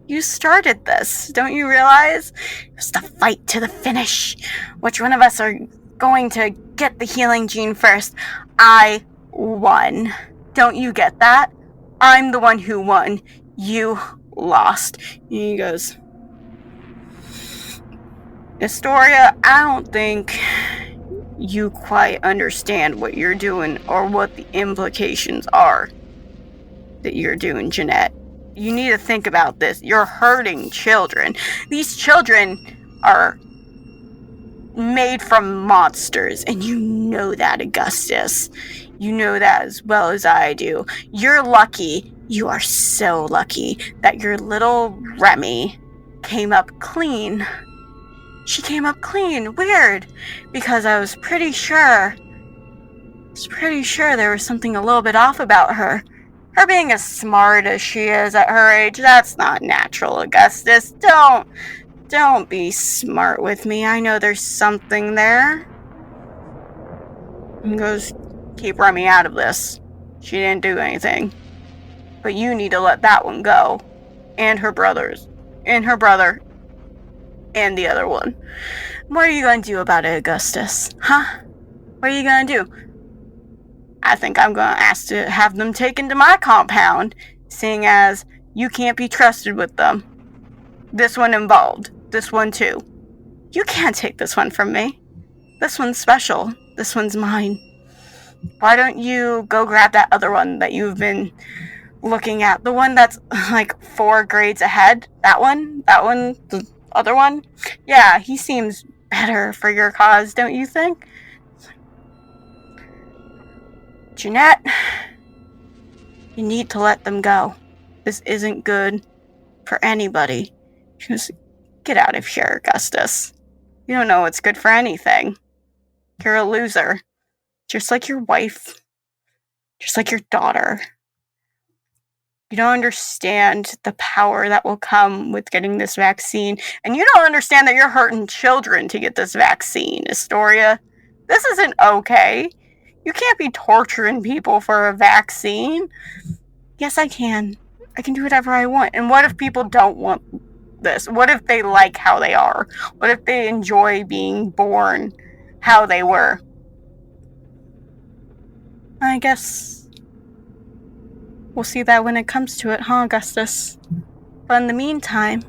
you started this. Don't you realize? It's the fight to the finish. Which one of us are going to get the healing gene first? I won. Don't you get that? I'm the one who won. You lost. And he goes, "Astoria, I don't think you quite understand what you're doing or what the implications are that you're doing, Jeanette. You need to think about this. You're hurting children. These children are made from monsters, and you know that, Augustus. You know that as well as I do. You're lucky. You are so lucky that your little Remi came up clean. She came up clean. Weird. Because I was pretty sure there was something a little bit off about her. Her being as smart as she is at her age, that's not natural, Augustus. Don't be smart with me. I know there's something there." He goes, "Keep Remi out of this. She didn't do anything. But you need to let that one go. And her brothers. And her brother. And the other one. What are you going to do about it, Augustus? Huh? What are you going to do?" "I think I'm going to ask to have them taken to my compound, seeing as you can't be trusted with them. This one involved. This one too." You can't take this one from me. This one's special. This one's mine. Why don't you go grab that other one that you've been looking at? The one that's like 4 grades ahead? That one, the other one? Yeah, he seems better for your cause, don't you think? Jeanette, you need to let them go. This isn't good for anybody. Just get out of here, Augustus. You don't know what's good for anything. You're a loser. Just like your wife. Just like your daughter. You don't understand the power that will come with getting this vaccine. And you don't understand that you're hurting children to get this vaccine, Astoria. This isn't okay. You can't be torturing people for a vaccine. Yes, I can. I can do whatever I want. And what if people don't want this? What if they like how they are? What if they enjoy being born how they were? I guess we'll see that when it comes to it, huh, Augustus? But in the meantime,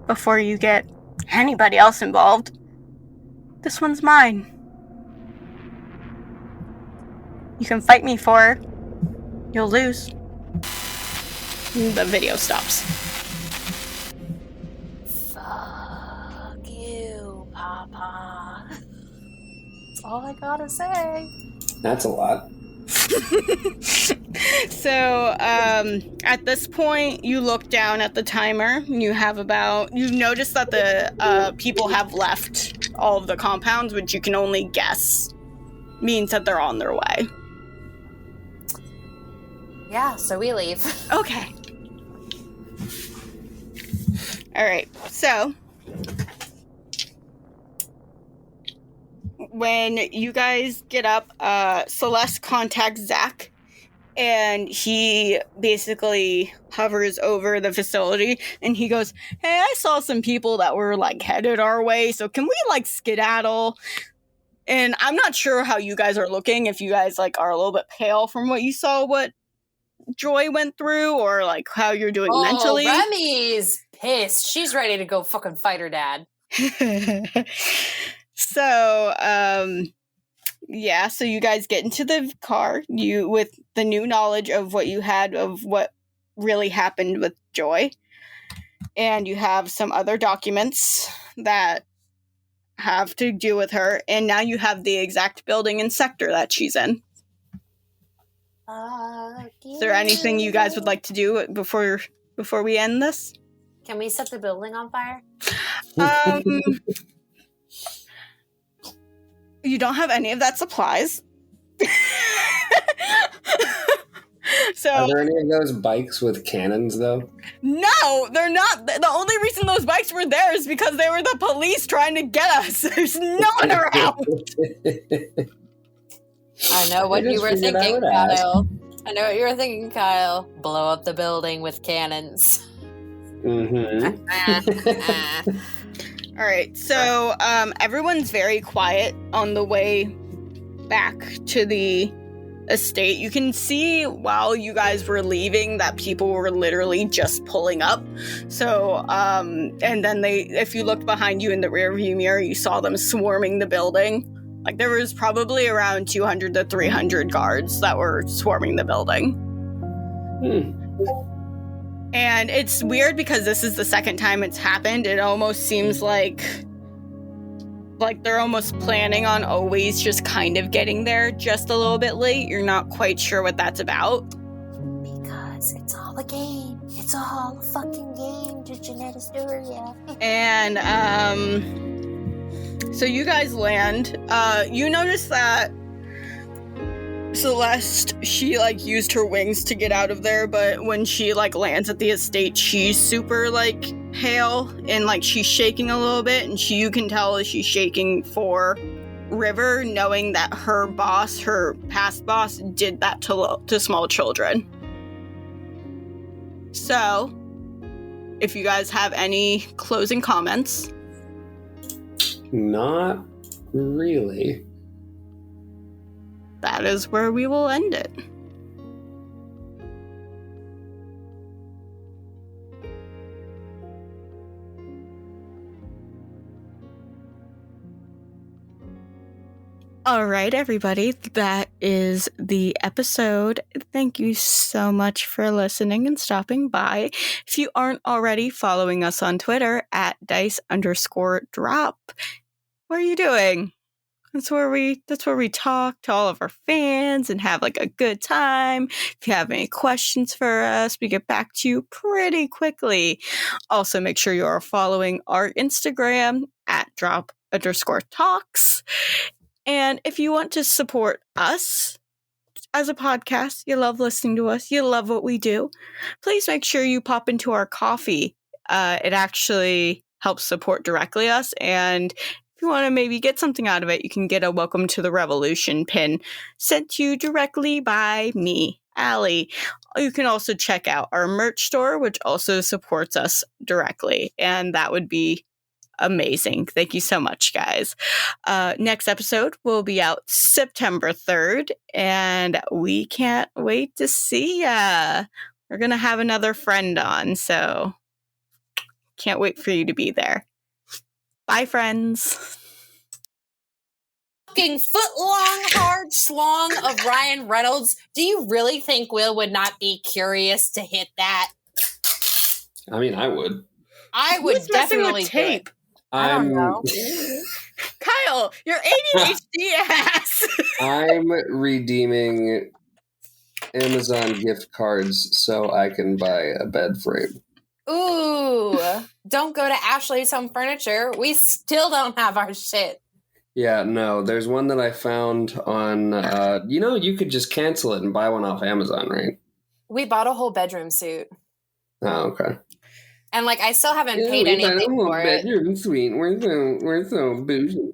before you get anybody else involved, this one's mine. You can fight me for it. You'll lose. The video stops. Fuck you, Papa. That's all I gotta say. That's a lot. So, at this point, you look down at the timer. You've noticed that the people have left all of the compounds, which you can only guess means that they're on their way. Yeah, so we leave. Okay. Alright, so when you guys get up, Celeste contacts Zack, and he basically hovers over the facility, and he goes, "Hey, I saw some people that were, like, headed our way, so can we, like, skedaddle?" And I'm not sure how you guys are looking, if you guys, like, are a little bit pale from what you saw, what Joy went through, or, like, how you're doing mentally. Remi's pissed. She's ready to go fucking fight her dad. So, yeah, so you guys get into the car, with the new knowledge of what you had of what really happened with Joy, and you have some other documents that have to do with her, and now you have the exact building and sector that she's in. Is there anything you guys would like to do before we end this? Can we set the building on fire? You don't have any of that supplies. So, are there any of those bikes with cannons, though? No, they're not. The only reason those bikes were there is because they were the police trying to get us. There's no one around. I know what you were thinking, Kyle. I know what you were thinking, Kyle. Blow up the building with cannons. Mm-hmm. All right, so everyone's very quiet on the way back to the estate. You can see while you guys were leaving that people were literally just pulling up. So, and then if you looked behind you in the rearview mirror, you saw them swarming the building. Like, there was probably around 200 to 300 guards that were swarming the building. And it's weird because this is the second time it's happened. It almost seems like they're almost planning on always just kind of getting there just a little bit late. You're not quite sure what that's about. Because it's all a game. It's all a fucking game to Jeanette Astoria. And, so you guys land. You notice that Celeste, she, like, used her wings to get out of there, but when she, like, lands at the estate, she's super, like, pale, and, like, she's shaking a little bit, and you can tell she's shaking for River, knowing that her boss, her past boss, did that to small children. So, if you guys have any closing comments. Not really. That is where we will end it. All right, everybody. That is the episode. Thank you so much for listening and stopping by. If you aren't already following us on Twitter at dice_drop, what are you doing? That's where we talk to all of our fans and have like a good time. If you have any questions for us, we get back to you pretty quickly. Also, make sure you are following our Instagram at drop_talks. And if you want to support us as a podcast, you love listening to us, you love what we do, please make sure you pop into our coffee. It actually helps support directly us. And if you want to maybe get something out of it, you can get a Welcome to the Revolution pin sent to you directly by me, Allie. You can also check out our merch store, which also supports us directly. And that would be amazing. Thank you so much, guys. Next episode will be out September 3rd, and we can't wait to see ya. We're going to have another friend on, so can't wait for you to be there. Bye, friends. Fucking foot-long hard schlong of Ryan Reynolds. Do you really think Will would not be curious to hit that? I mean, I would. I would Who's messing definitely with tape? I don't know. Kyle, your ADHD ass. I'm redeeming Amazon gift cards so I can buy a bed frame. Ooh, don't go to Ashley's Home Furniture. We still don't have our shit. Yeah, no, there's one that I found on, you could just cancel it and buy one off Amazon, right? We bought a whole bedroom suit. Oh, okay. And, I still haven't paid anything for it. Bedroom suite. We're so bougie.